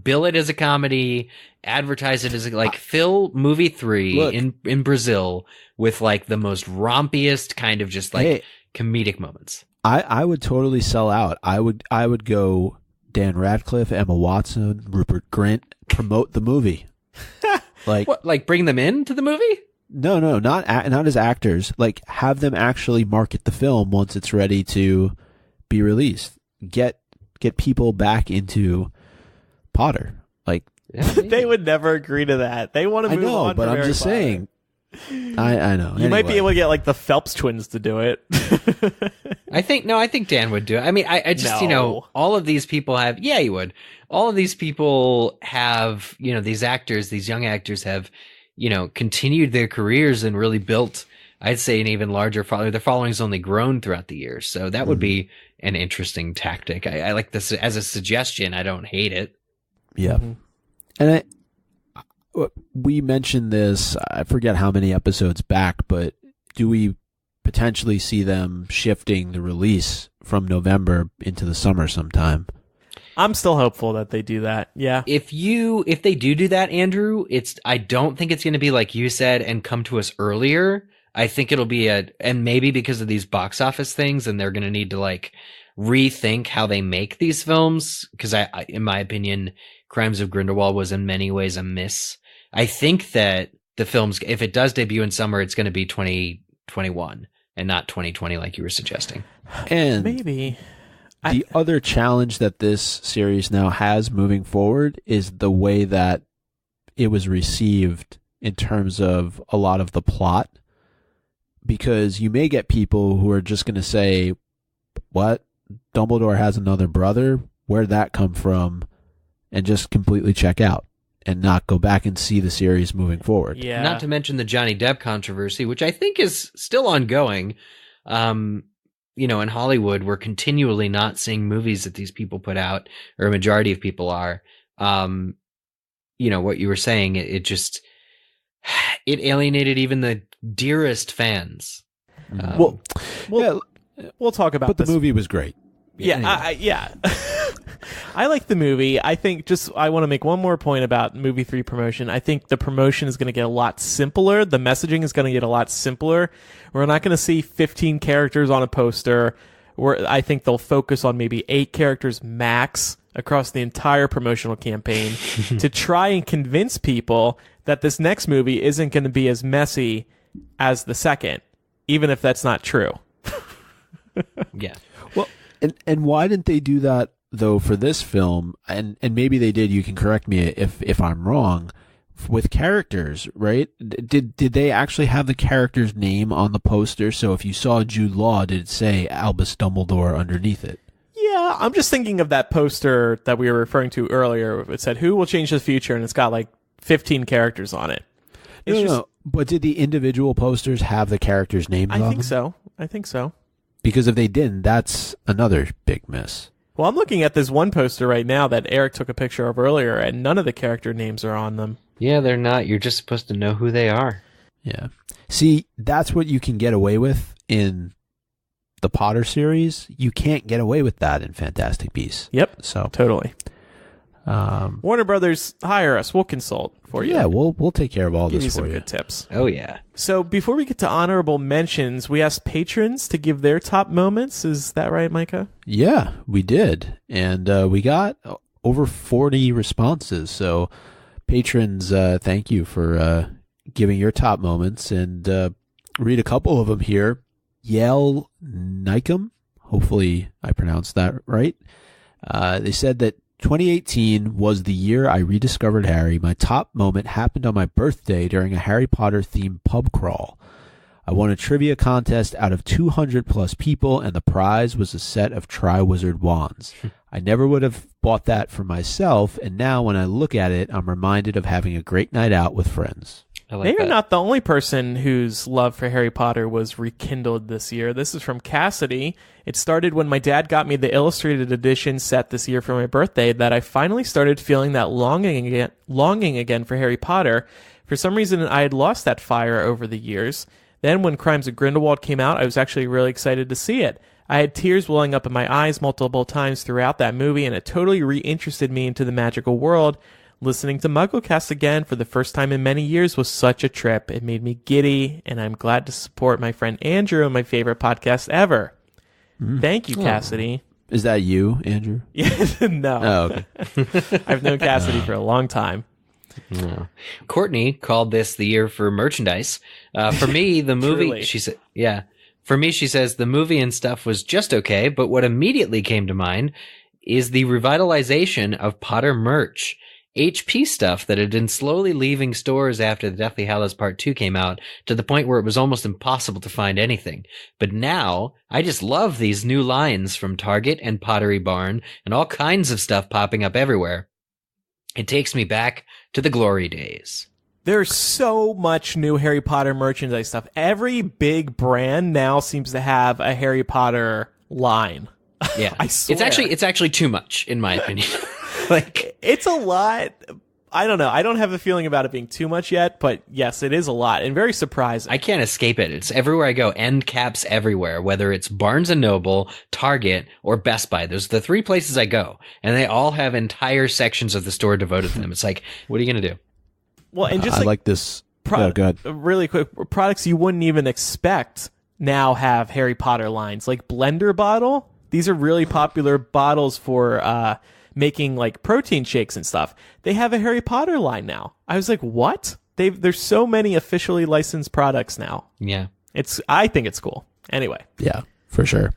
bill it as a comedy, advertise it as like Phil movie 3 in Brazil with like the most rompiest kind of just like comedic moments. I would totally sell out. I would go Dan Radcliffe, Emma Watson, Rupert Grint, promote the movie. Like what, like bring them into the movie? No, not as actors. Like have them actually market the film once it's ready to be released. Get people back into Potter. Like they would never agree to that. They want to move on. But I'm just saying. I know. You might be able to get like the Phelps twins to do it. I think Dan would do it. I mean, I just, all of these people have, he would. All of these people have, these young actors have, continued their careers and really built, I'd say, an even larger following. Their following's only grown throughout the years. So that would be an interesting tactic. I like this as a suggestion. I don't hate it. Yeah. Mm-hmm. And we mentioned this, I forget how many episodes back, but do we potentially see them shifting the release from November into the summer sometime? I'm still hopeful that they do that. Yeah. If they do that, Andrew, I don't think it's going to be like you said and come to us earlier. I think it'll be and maybe because of these box office things, and they're going to need to like rethink how they make these films. Cause I in my opinion, Crimes of Grindelwald was in many ways a miss. I think that the films, if it does debut in summer, it's going to be 2021 and not 2020 like you were suggesting. And maybe the other challenge that this series now has moving forward is the way that it was received in terms of a lot of the plot. Because you may get people who are just going to say, what? Dumbledore has another brother? Where'd that come from? And just completely check out and not go back and see the series moving forward. Yeah. Not to mention the Johnny Depp controversy, which I think is still ongoing. in Hollywood, we're continually not seeing movies that these people put out, or a majority of people are. What you were saying, it alienated even the dearest fans. We'll talk about but this. The movie was great. Yeah. I like the movie. I think I want to make one more point about movie 3 promotion. I think the promotion is going to get a lot simpler. The messaging is going to get a lot simpler. We're not going to see 15 characters on a poster. I think they'll focus on maybe 8 characters max across the entire promotional campaign to try and convince people that this next movie isn't going to be as messy as the second, even if that's not true. Yeah. Well, and why didn't they do that though for this film? And maybe they did. You can correct me if I'm wrong. With characters, right? Did they actually have the character's name on the poster? So if you saw Jude Law, did it say Albus Dumbledore underneath it? Yeah, I'm just thinking of that poster that we were referring to earlier. It said, "Who will change the future?" and it's got like 15 characters on it. No. But did the individual posters have the characters' names on them? I think so. Because if they didn't, that's another big miss. Well, I'm looking at this one poster right now that Eric took a picture of earlier, and none of the character names are on them. Yeah, they're not. You're just supposed to know who they are. Yeah. See, that's what you can get away with in the Potter series. You can't get away with that in Fantastic Beasts. Yep. So totally. Warner Brothers, hire us. We'll consult for you. Yeah, we'll take care of all Give this you for some you. good tips. Oh, yeah. So before we get to honorable mentions, we asked patrons to give their top moments. Is that right, Micah? Yeah, we did. And we got over 40 responses. So patrons, thank you for giving your top moments. And read a couple of them here. Yale Nikem, hopefully I pronounced that right. They said that 2018 was the year I rediscovered Harry. My top moment happened on my birthday during a Harry Potter themed pub crawl. I won a trivia contest out of 200 plus people, and the prize was a set of Triwizard wands. I never would have bought that for myself, and now when I look at it, I'm reminded of having a great night out with friends. They are not the only person whose love for Harry Potter was rekindled this year. This is from Cassidy. It started when my dad got me the illustrated edition set this year for my birthday that I finally started feeling that longing again for Harry Potter. For some reason, I had lost that fire over the years. Then when Crimes of Grindelwald came out, I was actually really excited to see it. I had tears welling up in my eyes multiple times throughout that movie, and it totally reinterested me into the magical world. Listening to MuggleCast again for the first time in many years was such a trip. It made me giddy, and I'm glad to support my friend Andrew and my favorite podcast ever. Thank you, Cassidy. Is that you, Andrew? No. Oh, okay. I've known Cassidy for a long time. No. Courtney called this the year for merchandise. For me, the movie, Truly. she said, yeah. For me, she says, the movie and stuff was just okay, but what immediately came to mind is the revitalization of Potter merch. HP stuff that had been slowly leaving stores after the Deathly Hallows Part 2 came out to the point where it was almost impossible to find anything. But now, I just love these new lines from Target and Pottery Barn and all kinds of stuff popping up everywhere. It takes me back to the glory days. There's so much new Harry Potter merchandise stuff. Every big brand now seems to have a Harry Potter line. Yeah. I swear. It's actually too much, in my opinion. It's a lot. I don't know. I don't have a feeling about it being too much yet, but yes, it is a lot and very surprising. I can't escape it. It's everywhere I go. End caps everywhere, whether it's Barnes & Noble, Target, or Best Buy. Those are the 3 places I go, and they all have entire sections of the store devoted to them. It's like, what are you going to do? Well, and just I like this. Go ahead. Really quick, products you wouldn't even expect now have Harry Potter lines, like Blender Bottle. These are really popular bottles for making like protein shakes and stuff. They have a Harry Potter line now. I was like, what? There's so many officially licensed products now. Yeah. I think it's cool. Anyway. Yeah, for sure.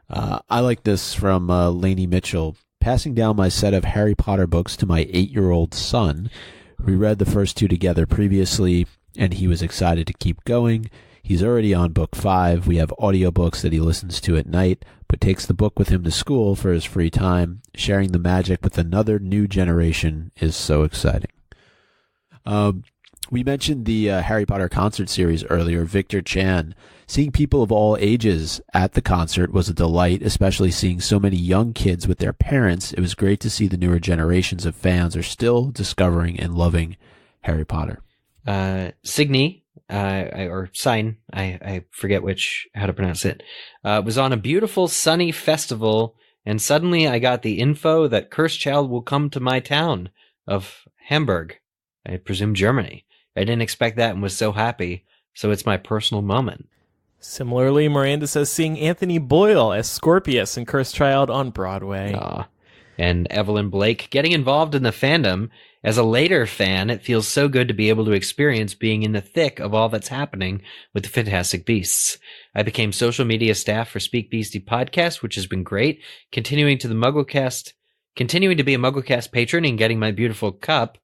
I like this from Lainey Mitchell. Passing down my set of Harry Potter books to my 8-year-old son. We read the first 2 together previously, and he was excited to keep going. He's already on book 5. We have audiobooks that he listens to at night, but takes the book with him to school for his free time. Sharing the magic with another new generation is so exciting. We mentioned the Harry Potter concert series earlier, Victor Chan. Seeing people of all ages at the concert was a delight, especially seeing so many young kids with their parents. It was great to see the newer generations of fans are still discovering and loving Harry Potter. Signy, or Sign, I forget how to pronounce it, was on a beautiful sunny festival, and suddenly I got the info that Cursed Child will come to my town of Hamburg, I presume Germany. I didn't expect that and was so happy, so it's my personal moment. Similarly, Miranda says seeing Anthony Boyle as Scorpius in Cursed Child on Broadway. And Evelyn Blake, getting involved in the fandom. As a later fan, it feels so good to be able to experience being in the thick of all that's happening with the Fantastic Beasts. I became social media staff for Speak Beastie podcast, which has been great. Continuing to be a MuggleCast patron and getting my beautiful cup.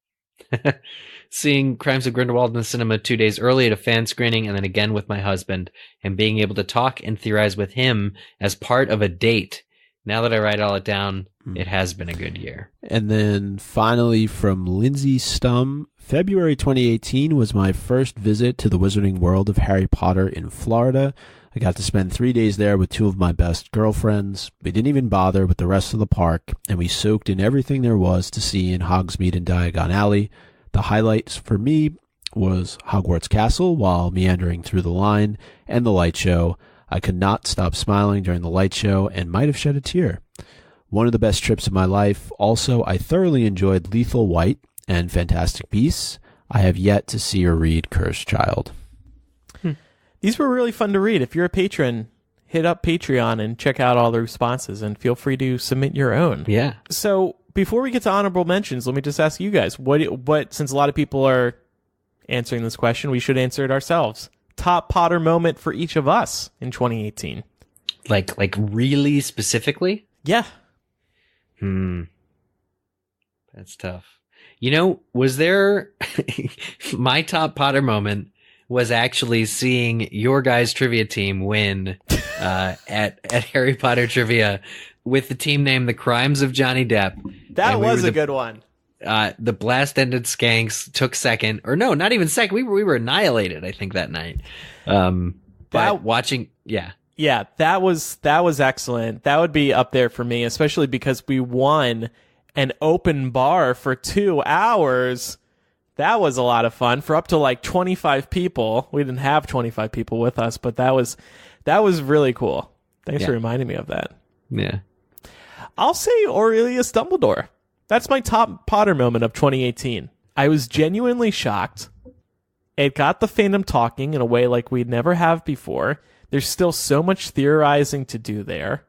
Seeing Crimes of Grindelwald in the cinema 2 days early at a fan screening, and then again with my husband, and being able to talk and theorize with him as part of a date. Now that I write all it down, it has been a good year. And then finally from Lindsay Stum, February 2018 was my first visit to the Wizarding World of Harry Potter in Florida. I got to spend 3 days there with two of my best girlfriends. We didn't even bother with the rest of the park, and we soaked in everything there was to see in Hogsmeade and Diagon Alley. The highlights for me was Hogwarts Castle while meandering through the line and the light show. I could not stop smiling during the light show and might have shed a tear. One of the best trips of my life. Also, I thoroughly enjoyed Lethal White and Fantastic Beasts. I have yet to see or read Cursed Child. These were really fun to read. If you're a patron, hit up Patreon and check out all the responses, and feel free to submit your own. Yeah. So before we get to honorable mentions, let me just ask you guys, what since a lot of people are answering this question, we should answer it ourselves. Top Potter moment for each of us in 2018. Like really specifically? Yeah. That's tough. Was there my top Potter moment was actually seeing your guys' trivia team win at Harry Potter trivia with the team name The Crimes of Johnny Depp. That was a good one. The Blast-Ended Skanks took second, or no, not even second. We were annihilated, I think, that night. But watching, yeah. Yeah, that was excellent. That would be up there for me, especially because we won an open bar for 2 hours. That was a lot of fun for up to like 25 people. We didn't have 25 people with us, but that was really cool. Thanks for reminding me of that. Yeah. I'll say Aurelius Dumbledore. That's my top Potter moment of 2018. I was genuinely shocked. It got the fandom talking in a way like we'd never have before. There's still so much theorizing to do there.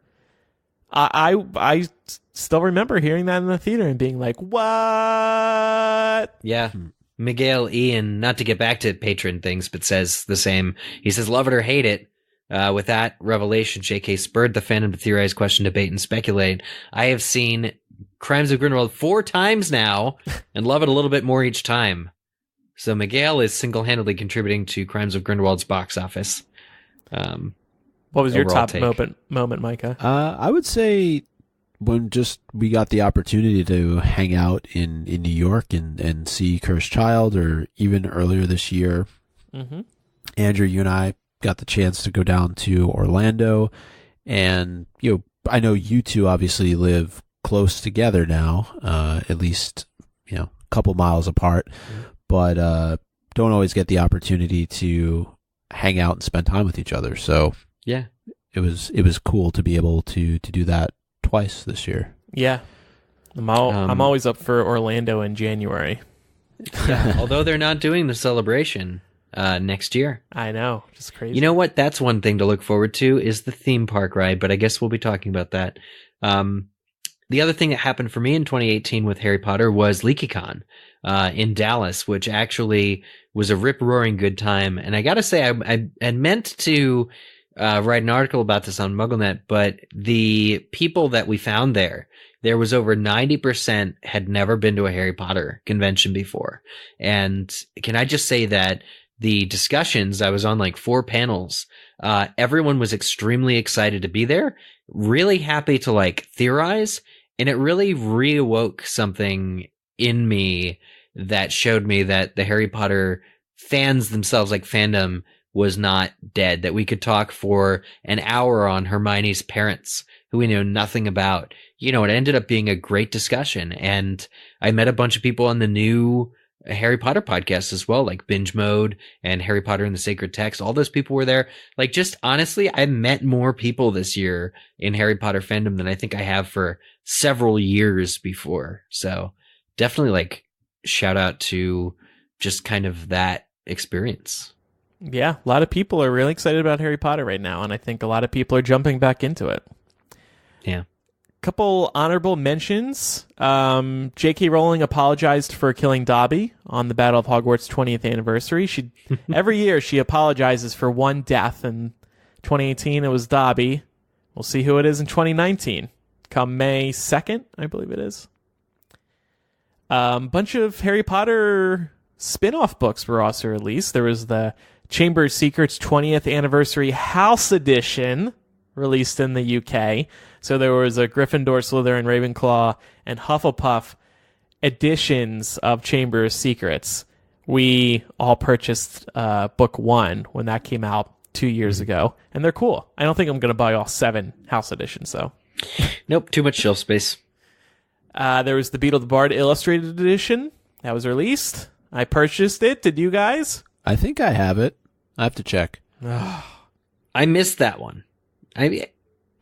I still remember hearing that in the theater and being like, what? Yeah. Miguel Ian, not to get back to patron things, but says the same. He says, love it or hate it. With that revelation, JK spurred the fandom to theorize, question, debate, and speculate. I have seen Crimes of Grindelwald 4 times now and love it a little bit more each time. So Miguel is single-handedly contributing to Crimes of Grindelwald's box office. What was your top moment, Micah? I would say when we got the opportunity to hang out in New York and see Cursed Child, or even earlier this year, Andrew, you and I got the chance to go down to Orlando, and I know you two obviously live close together now, at least a couple miles apart, but don't always get the opportunity to hang out and spend time with each other. So yeah, it was cool to be able to do that twice this year. Yeah, I'm always up for Orlando in January. Yeah, although they're not doing the celebration next year. I know, just crazy. You know what? That's one thing to look forward to is the theme park ride, but I guess we'll be talking about that. The other thing that happened for me in 2018 with Harry Potter was LeakyCon in Dallas, which actually was a rip-roaring good time. And I got to say, I had meant to write an article about this on MuggleNet, but the people that we found there was over 90% had never been to a Harry Potter convention before. And can I just say that the discussions, I was on like 4 panels, everyone was extremely excited to be there, really happy to like theorize, and it really reawoke something in me that showed me that the Harry Potter fans themselves, like fandom, was not dead, that we could talk for an hour on Hermione's parents, who we know nothing about. It ended up being a great discussion. And I met a bunch of people on the new Harry Potter podcast as well, like Binge Mode and Harry Potter and the Sacred Text. All those people were there. Like, just honestly, I met more people this year in Harry Potter fandom than I think I have for several years before. So definitely, like, shout out to just kind of that experience. Yeah, a lot of people are really excited about Harry Potter right now, and I think a lot of people are jumping back into it. Yeah. Couple honorable mentions. J.K. Rowling apologized for killing Dobby on the Battle of Hogwarts 20th anniversary. Every year she apologizes for one death. In 2018, it was Dobby. We'll see who it is in 2019. Come May 2nd, I believe it is. Bunch of Harry Potter spin-off books were also released. There was the Chamber of Secrets 20th Anniversary House Edition, released in the UK. So there was a Gryffindor, Slytherin, Ravenclaw, and Hufflepuff editions of Chamber of Secrets. We all purchased book 1 when that came out 2 years ago, and they're cool. I don't think I'm going to buy all 7 house editions, though. Nope, too much shelf space. There was the Beetle the Bard Illustrated Edition. That was released. I purchased it. Did you guys? I think I have it. I have to check. I missed that one. I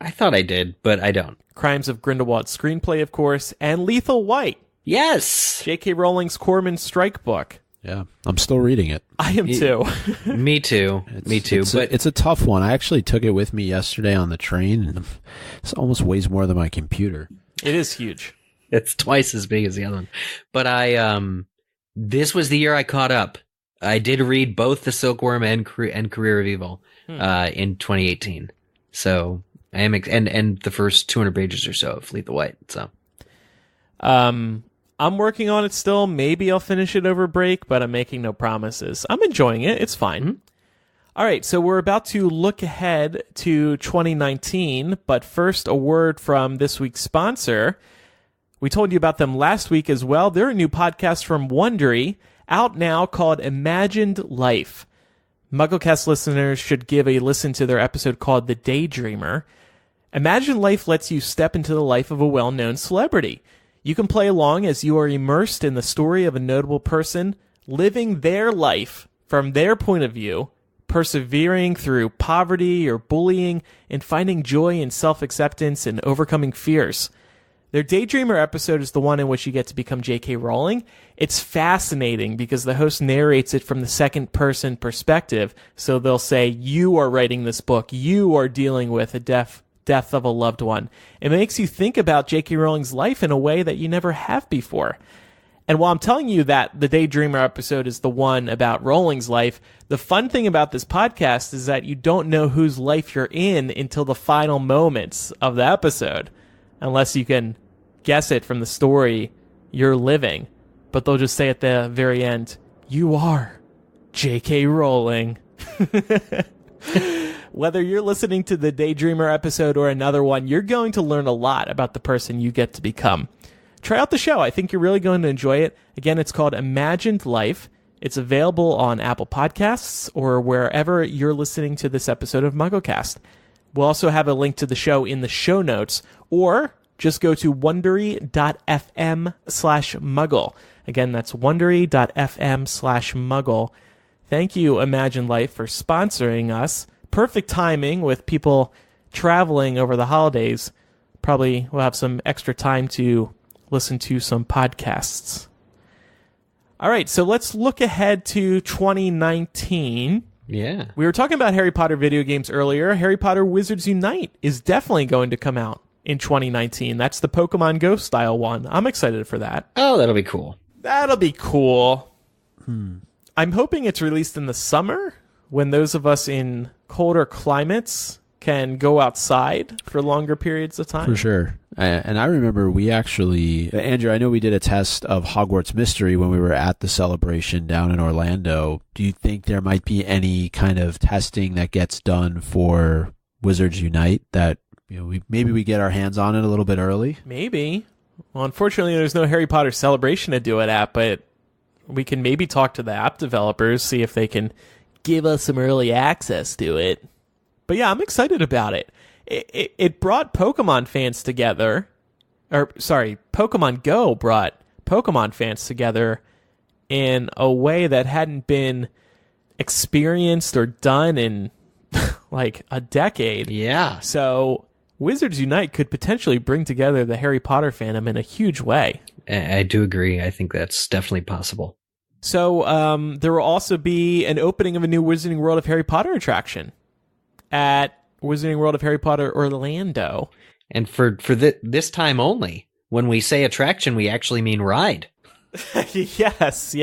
thought I did, but I don't. Crimes of Grindelwald screenplay, of course, and Lethal White. Yes! J.K. Rowling's Corman Strike book. Yeah, I'm still reading it. I am too. Me too. It's a tough one. I actually took it with me yesterday on the train, and it almost weighs more than my computer. It is huge. It's twice as big as the other one. But this was the year I caught up. I did read both The Silkworm and Career of Evil in 2018. So I am and the first 200 pages or so of Lethal White. So I'm working on it still. Maybe I'll finish it over break, but I'm making no promises. I'm enjoying it. It's fine. Mm-hmm. All right, so we're about to look ahead to 2019, but first a word from this week's sponsor. We told you about them last week as well. They're a new podcast from Wondery, out now, called Imagined Life. MuggleCast listeners should give a listen to their episode called The Daydreamer. Imagined Life lets you step into the life of a well-known celebrity. You can play along as you are immersed in the story of a notable person, living their life from their point of view, persevering through poverty or bullying, and finding joy in self-acceptance and overcoming fears. Their Daydreamer episode is the one in which you get to become J.K. Rowling. It's fascinating because the host narrates it from the second-person perspective. So they'll say, you are writing this book. You are dealing with a death of a loved one. It makes you think about J.K. Rowling's life in a way that you never have before. And while I'm telling you that the Daydreamer episode is the one about Rowling's life, the fun thing about this podcast is that you don't know whose life you're in until the final moments of the episode, unless you can guess it from the story you're living. But they'll just say at the very end, you are J.K. Rowling. Whether you're listening to the Daydreamer episode or another one, you're going to learn a lot about the person you get to become. Try out the show. I think you're really going to enjoy it. Again, it's called Imagined Life. It's available on Apple Podcasts or wherever you're listening to this episode of MuggleCast. We'll also have a link to the show in the show notes, or just go to wondery.fm/muggle. Again, that's wondery.fm/muggle. Thank you, Imagine Life, for sponsoring us. Perfect timing with people traveling over the holidays. Probably we'll have some extra time to listen to some podcasts. All right, so let's look ahead to 2019. Yeah. We were talking about Harry Potter video games earlier. Harry Potter Wizards Unite is definitely going to come out in 2019. That's the Pokemon Go style one. I'm excited for that. Oh, that'll be cool. That'll be cool. I'm hoping it's released in the summer when those of us in colder climates can go outside for longer periods of time. For sure. And I remember we actually, Andrew, I know we did a test of Hogwarts Mystery when we were at the celebration down in Orlando. Do you think there might be any kind of testing that gets done for Wizards Unite that maybe we get our hands on it a little bit early? Maybe. Well, unfortunately, there's no Harry Potter celebration to do it at, but We can maybe talk to the app developers, see if they can give us some early access to it. But yeah, I'm excited about it. It brought Pokemon fans together. Pokemon Go brought Pokemon fans together in a way that hadn't been experienced or done in like a decade. Yeah. So Wizards Unite could potentially bring together the Harry Potter fandom in a huge way. I do agree. I think that's definitely possible. So there will also be an opening of a new Wizarding World of Harry Potter attraction at Wizarding World of Harry Potter Orlando. And for this time only, when we say attraction, we actually mean ride. Yes.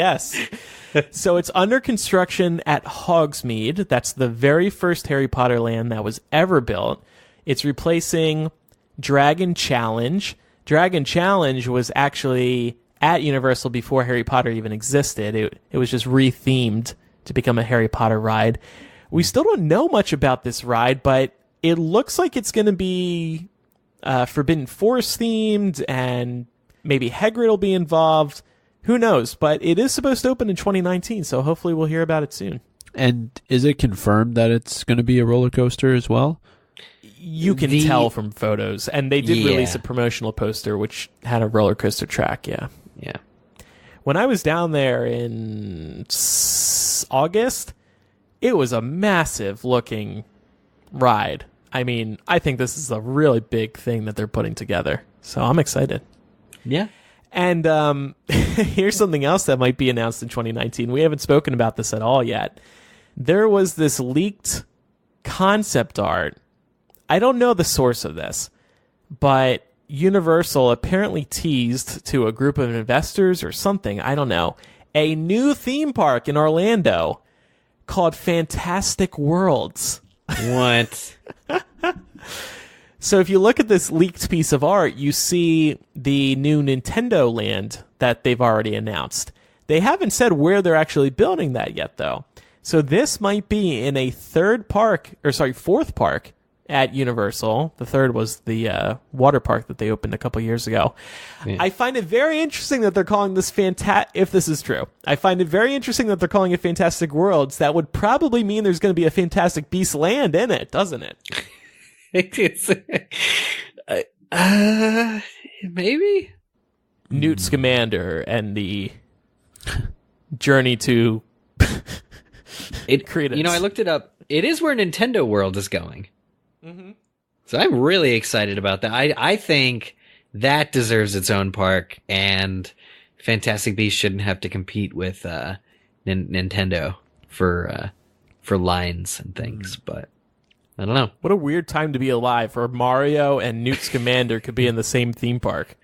So it's under construction at Hogsmeade. That's the very first Harry Potter land that was ever built. It's replacing Dragon Challenge. Dragon Challenge was actually at Universal before Harry Potter even existed. It was just rethemed to become a Harry Potter ride. We still don't know much about this ride, but it looks like it's going to be Forbidden Forest themed, and maybe Hagrid will be involved. Who knows? But it is supposed to open in 2019, so hopefully we'll hear about it soon. And is it confirmed that it's going to be a roller coaster as well? You can tell from photos, and they did release a promotional poster which had a roller coaster track. Yeah. When I was down there in August, it was a massive looking ride. I mean, I think this is a really big thing that they're putting together, so I'm excited. Yeah. And here's something else that might be announced in 2019. We haven't spoken about this at all yet. There was this leaked concept art. I don't know the source of this, but Universal apparently teased to a group of investors or something, I don't know, a new theme park in Orlando called Fantastic Worlds. What? So if you look at this leaked piece of art, you see the new Nintendo land that they've already announced. They haven't said where they're actually building that yet, though. So this might be in a fourth park at Universal. The third was the water park that they opened a couple years ago. Yeah. I find it very interesting that they're calling this if this is true. I find it very interesting that they're calling it Fantastic Worlds. That would probably mean there's going to be a Fantastic Beast land in it, doesn't it? Maybe Newt Scamander and the journey to Credence. You know, I looked it up. It is where Nintendo World is going. Mm-hmm. So I'm really excited about that. I think that deserves its own park, and Fantastic Beasts shouldn't have to compete with Nintendo for lines and things. But I don't know. What a weird time to be alive, where Mario and Newt Scamander could be in the same theme park.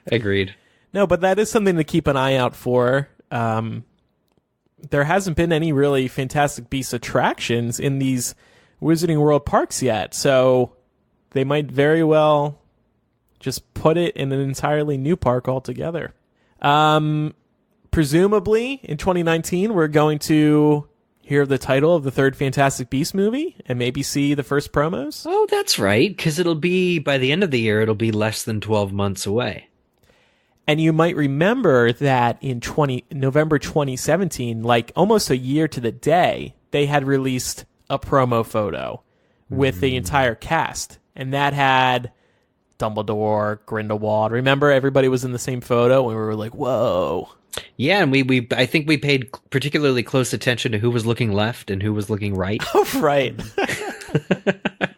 Agreed. No, but that is something to keep an eye out for. There hasn't been any really Fantastic Beasts attractions in these Wizarding World parks yet, so they might very well just put it in an entirely new park altogether. Presumably, in 2019, we're going to hear the title of the third Fantastic Beasts movie and maybe see the first promos. Oh, that's right, because it'll be, by the end of the year, it'll be less than 12 months away. And you might remember that in November 2017, like almost a year to the day, they had released a promo photo with the entire cast. And that had Dumbledore, Grindelwald. Remember, everybody was in the same photo, and we were like, whoa. Yeah, and I think we paid particularly close attention to who was looking left and who was looking right. Oh, right.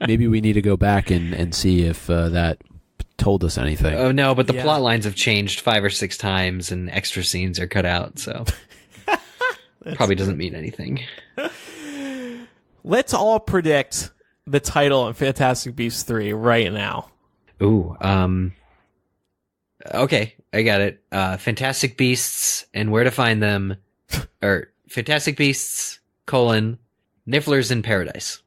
Maybe we need to go back and see if that told us anything. Oh no, but the plot lines have changed 5 or 6 times and extra scenes are cut out, so probably doesn't mean anything. Let's all predict the title of Fantastic Beasts 3 right now. Ooh, okay, I got it. Fantastic Beasts and Where to Find Them, or Fantastic Beasts, Nifflers in Paradise.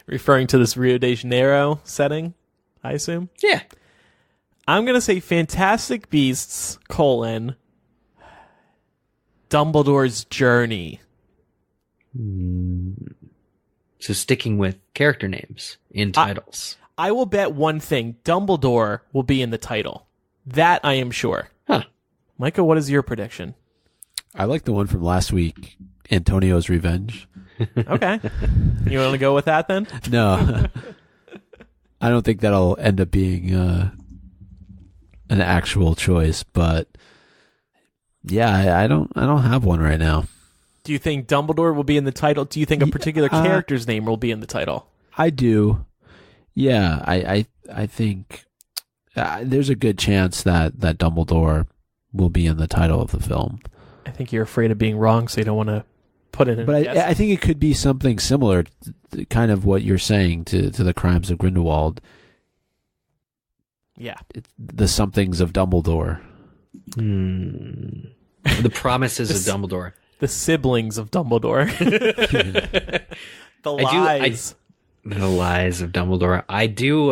Referring to this Rio de Janeiro setting, I assume? Yeah. I'm going to say Fantastic Beasts, Dumbledore's Journey. So sticking with character names in titles. I will bet one thing. Dumbledore will be in the title. That I am sure. Huh. Micah, what is your prediction? I like the one from last week, Antonio's Revenge. Okay. You want to go with that then? No. I don't think that'll end up being an actual choice, but yeah, I don't have one right now. Do you think Dumbledore will be in the title? Do you think a particular character's name will be in the title? I do. Yeah, I think there's a good chance that Dumbledore will be in the title of the film. I think you're afraid of being wrong, so you don't want to put it in. But I think it could be something similar, to kind of what you're saying to the Crimes of Grindelwald. Yeah. The somethings of Dumbledore. The promises of Dumbledore. The siblings of Dumbledore. The lies. The lies of Dumbledore. I do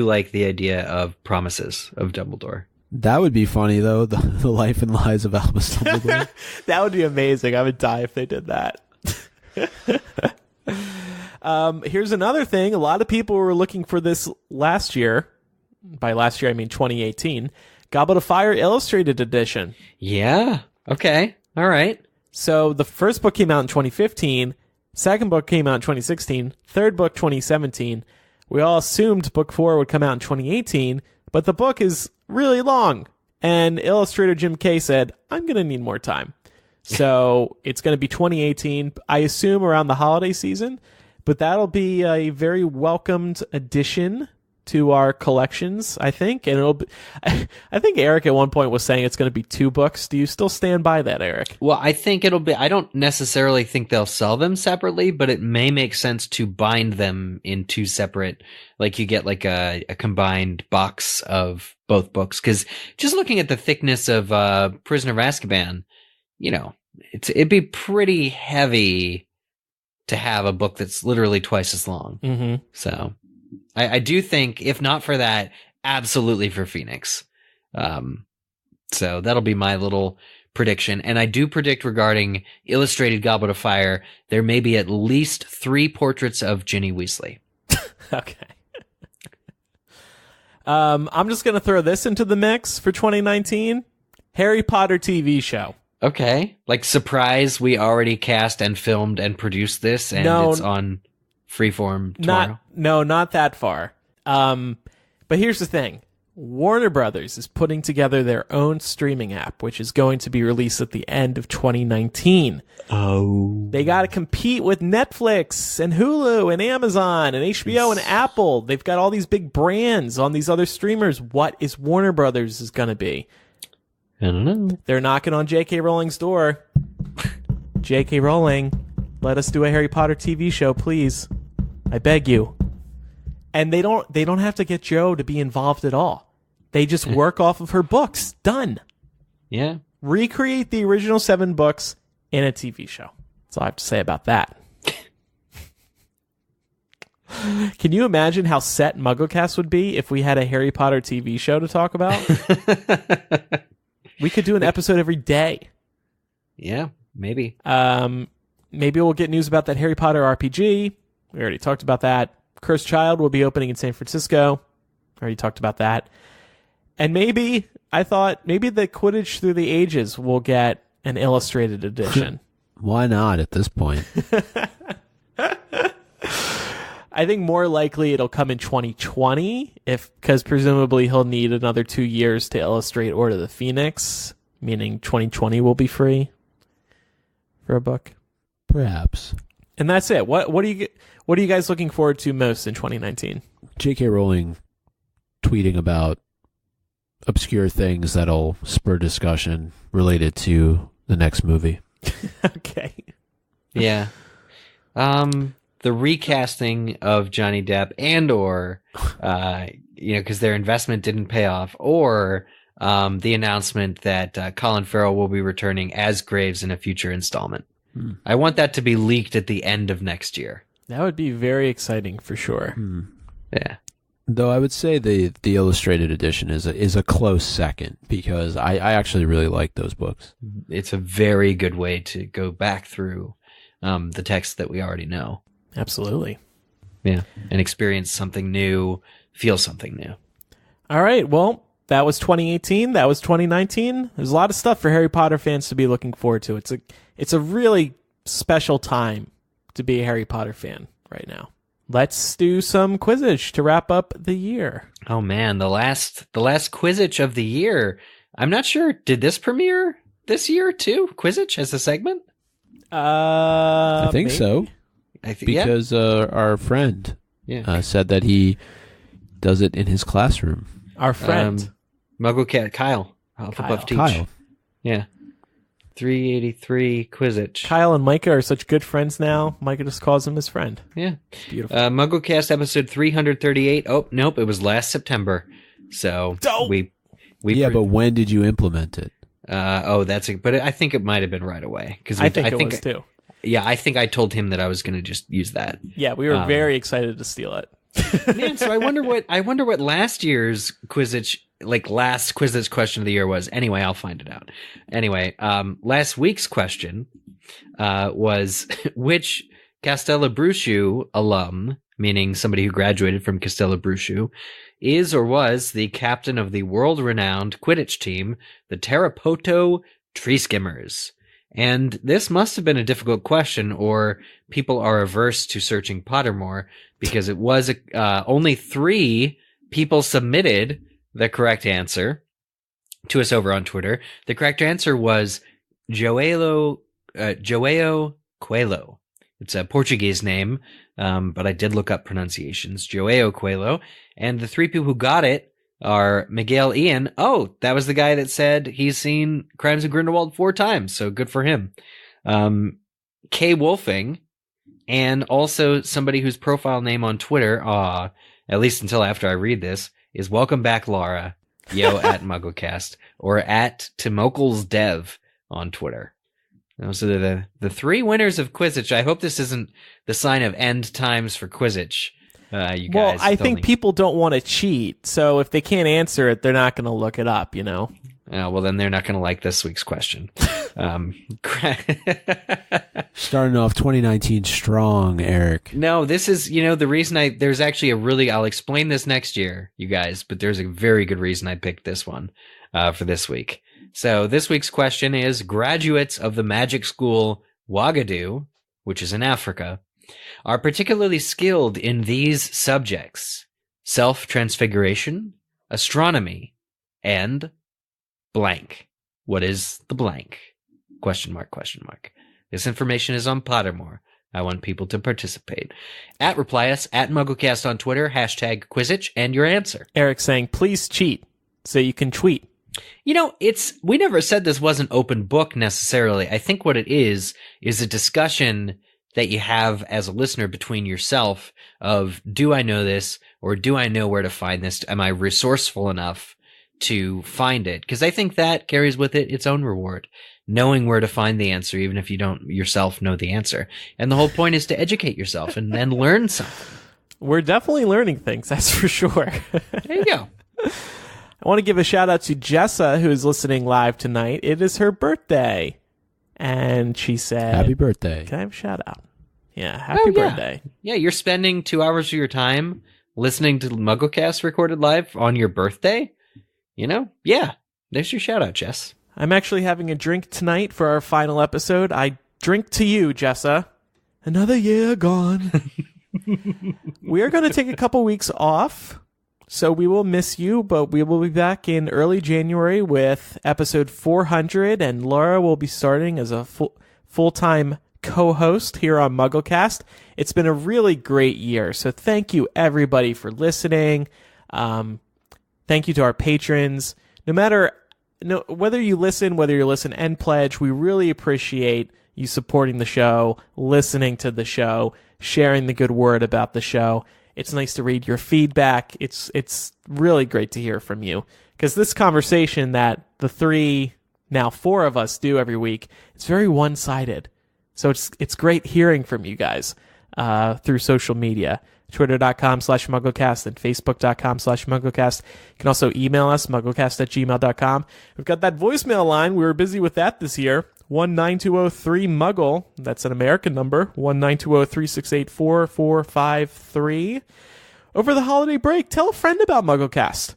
like the idea of promises of Dumbledore. That would be funny, though, the life and lies of Albus Dumbledore. That would be amazing. I would die if they did that. Here's another thing. A lot of people were looking for this last year. By last year, I mean 2018. Goblet of Fire Illustrated Edition. Yeah. Okay. All right. So the first book came out in 2015. Second book came out in 2016. Third book, 2017. We all assumed book 4 would come out in 2018, but the book is really long. And illustrator Jim Kay said, I'm going to need more time. So it's going to be 2018, I assume around the holiday season, but that'll be a very welcomed addition to our collections, I think. And it'll be, I think Eric at one point was saying it's going to be 2 books. Do you still stand by that, Eric? Well, I think it'll be, I don't necessarily think they'll sell them separately, but it may make sense to bind them in 2 separate, like you get like a combined box of both books. Cause just looking at the thickness of, Prisoner of Azkaban, you know, it'd be pretty heavy to have a book that's literally twice as long. Mm-hmm. So I do think, if not for that, absolutely for Phoenix. So that'll be my little prediction. And I do predict regarding Illustrated Goblet of Fire, there may be at least 3 portraits of Ginny Weasley. Okay. I'm just going to throw this into the mix for 2019. Harry Potter TV show. Okay. Like, surprise, we already cast and filmed and produced this, and it's on Freeform tomorrow. Not that far. But here's the thing. Warner Brothers is putting together their own streaming app, which is going to be released at the end of 2019. Oh. They got to compete with Netflix and Hulu and Amazon and HBO and Apple. They've got all these big brands on these other streamers. What is Warner Brothers is going to be? I don't know. They're knocking on J.K. Rowling's door. J.K. Rowling, let us do a Harry Potter TV show, please. I beg you. And they don't have to get Joe to be involved at all. They just work off of her books. Done. Yeah. Recreate the original 7 books in a TV show. That's all I have to say about that. Can you imagine how set MuggleCast would be if we had a Harry Potter TV show to talk about? We could do an episode every day. Yeah, maybe. Maybe we'll get news about that Harry Potter RPG. We already talked about that. Cursed Child will be opening in San Francisco. Already talked about that. And maybe, I thought, maybe the Quidditch Through the Ages will get an illustrated edition. Why not at this point? I think more likely it'll come in 2020, because presumably he'll need another 2 years to illustrate Order of the Phoenix, meaning 2020 will be free for a book. Perhaps. And that's it. What are you guys looking forward to most in 2019? J.K. Rowling tweeting about obscure things that'll spur discussion related to the next movie. Okay. Yeah. The recasting of Johnny Depp and/or, because their investment didn't pay off, or the announcement that Colin Farrell will be returning as Graves in a future installment. I want that to be leaked at the end of next year. That would be very exciting for sure. Yeah. Though I would say the illustrated edition is a close second, because I actually really like those books. It's a very good way to go back through the text that we already know. Absolutely. Yeah. And experience something new, feel something new. All right. Well, that was 2018. That was 2019. There's a lot of stuff for Harry Potter fans to be looking forward to. It's a really special time to be a Harry Potter fan right now. Let's do some Quizzitch to wrap up the year. Oh man, the last Quizzitch of the year. I'm not sure. Did this premiere this year too? Quizzitch as a segment? I think maybe. so. Because our friend said that he does it in his classroom. Our friend. MuggleCast, Kyle. Hufflepuff Teach. Kyle. Yeah. 383 Quizzitch. Kyle and Micah are such good friends now. Micah just calls him his friend. Yeah. It's beautiful. MuggleCast episode 338. Oh, nope. It was last September. So we but when did you implement it? But I think it might have been right away. I think it was too. Yeah, I think I told him that I was going to just use that. Yeah, we were very excited to steal it. Man, so I wonder what last year's Quizzitch, last Quizzitch question of the year was. Anyway, I'll find it out. Anyway, last week's question was which Castellabruchu alum, meaning somebody who graduated from Castellabruchu, is or was the captain of the world-renowned Quidditch team, the Tarapoto Tree Skimmers. And this must have been a difficult question, or people are averse to searching Pottermore, because it was only 3 people submitted the correct answer to us over on Twitter. The correct answer was João Coelho. It's a Portuguese name, but I did look up pronunciations. João Coelho. And the 3 people who got it are Miguel Ian. Oh, that was the guy that said he's seen Crimes of Grindelwald 4 times, so good for him. Kay Wolfing, and also somebody whose profile name on Twitter, at least until after I read this, is Welcome Back Laura, at MuggleCast, or at TimokelsDev on Twitter. Those are the 3 winners of Quizzitch. I hope this isn't the sign of end times for Quizzitch. You guys. Well, I think people don't want to cheat, so if they can't answer it, they're not going to look it up, you know? Well, then they're not going to like this week's question. Starting off 2019 strong, Eric. No, this is, the reason there's actually I'll explain this next year, you guys, but there's a very good reason I picked this one for this week. So this week's question is, graduates of the magic school Uagadou, which is in Africa, are particularly skilled in these subjects: Self-Transfiguration, Astronomy, and blank. What is the blank? Question mark, question mark. This information is on Pottermore. I want people to participate. Reply us at MuggleCast on Twitter, #Quizzitch, and your answer. Eric saying, please cheat so you can tweet. We never said this wasn't open book necessarily. I think what it is a discussion that you have as a listener between yourself of, do I know this, or do I know where to find this? Am I resourceful enough to find it? Because I think that carries with it its own reward, knowing where to find the answer, even if you don't yourself know the answer. And the whole point is to educate yourself and learn something. We're definitely learning things, that's for sure. There you go. I want to give a shout out to Jessa, who is listening live tonight. It is her birthday. And she said, happy birthday. Can I have a shout out? Yeah, happy birthday. Yeah, you're spending 2 hours of your time listening to MuggleCast recorded live on your birthday. Yeah, there's your shout out, Jess. I'm actually having a drink tonight for our final episode. I drink to you, Jessa. Another year gone. We are going to take a couple weeks off, so we will miss you, but we will be back in early January with episode 400, and Laura will be starting as a full-time co-host here on MuggleCast. It's been a really great year, so thank you everybody for listening. Thank you to our patrons. Whether you listen and pledge, we really appreciate you supporting the show, listening to the show, sharing the good word about the show. It's nice to read your feedback. It's really great to hear from you, because this conversation that the 4 of us do every week, it's very one-sided. So it's great hearing from you guys through social media. Twitter.com/MuggleCast and Facebook.com/MuggleCast. You can also email us, MuggleCast@gmail.com. We've got that voicemail line. We were busy with that this year. 19203-MUGGLE. That's an American number. 19203684453. Over the holiday break, tell a friend about MuggleCast.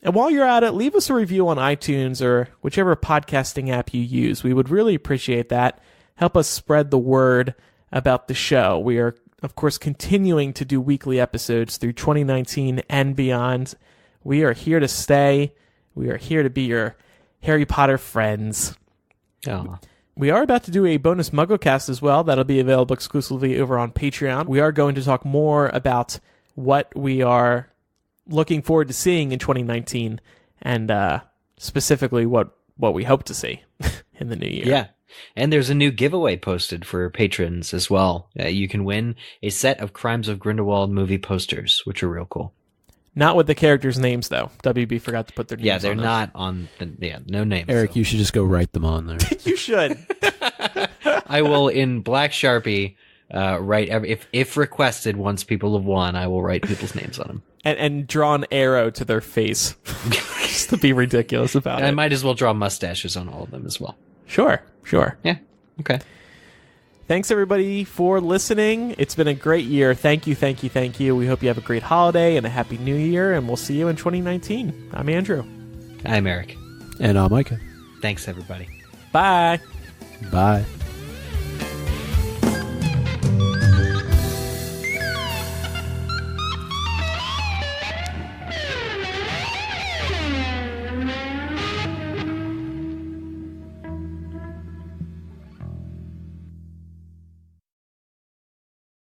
And while you're at it, leave us a review on iTunes or whichever podcasting app you use. We would really appreciate that. Help us spread the word about the show. We are, of course, continuing to do weekly episodes through 2019 and beyond. We are here to stay. We are here to be your Harry Potter friends. Oh. We are about to do a bonus MuggleCast as well. That'll be available exclusively over on Patreon. We are going to talk more about what we are looking forward to seeing in 2019 and specifically what we hope to see in the new year. Yeah. And there's a new giveaway posted for patrons as well. You can win a set of Crimes of Grindelwald movie posters, which are real cool. Not with the characters' names, though. WB forgot to put their names on. Yeah, they're not on. No names. Eric, so. you should just go write them on there. You should. I will, in black Sharpie, write if requested. Once people have won, I will write people's names on them and draw an arrow to their face, just to be ridiculous about it. I might as well draw mustaches on all of them as well. Sure. Yeah. Okay. Thanks, everybody, for listening. It's been a great year. Thank you. We hope you have a great holiday and a happy new year, and we'll see you in 2019. I'm Andrew. I'm Eric. And I'm Micah. Thanks, everybody. Bye. Bye.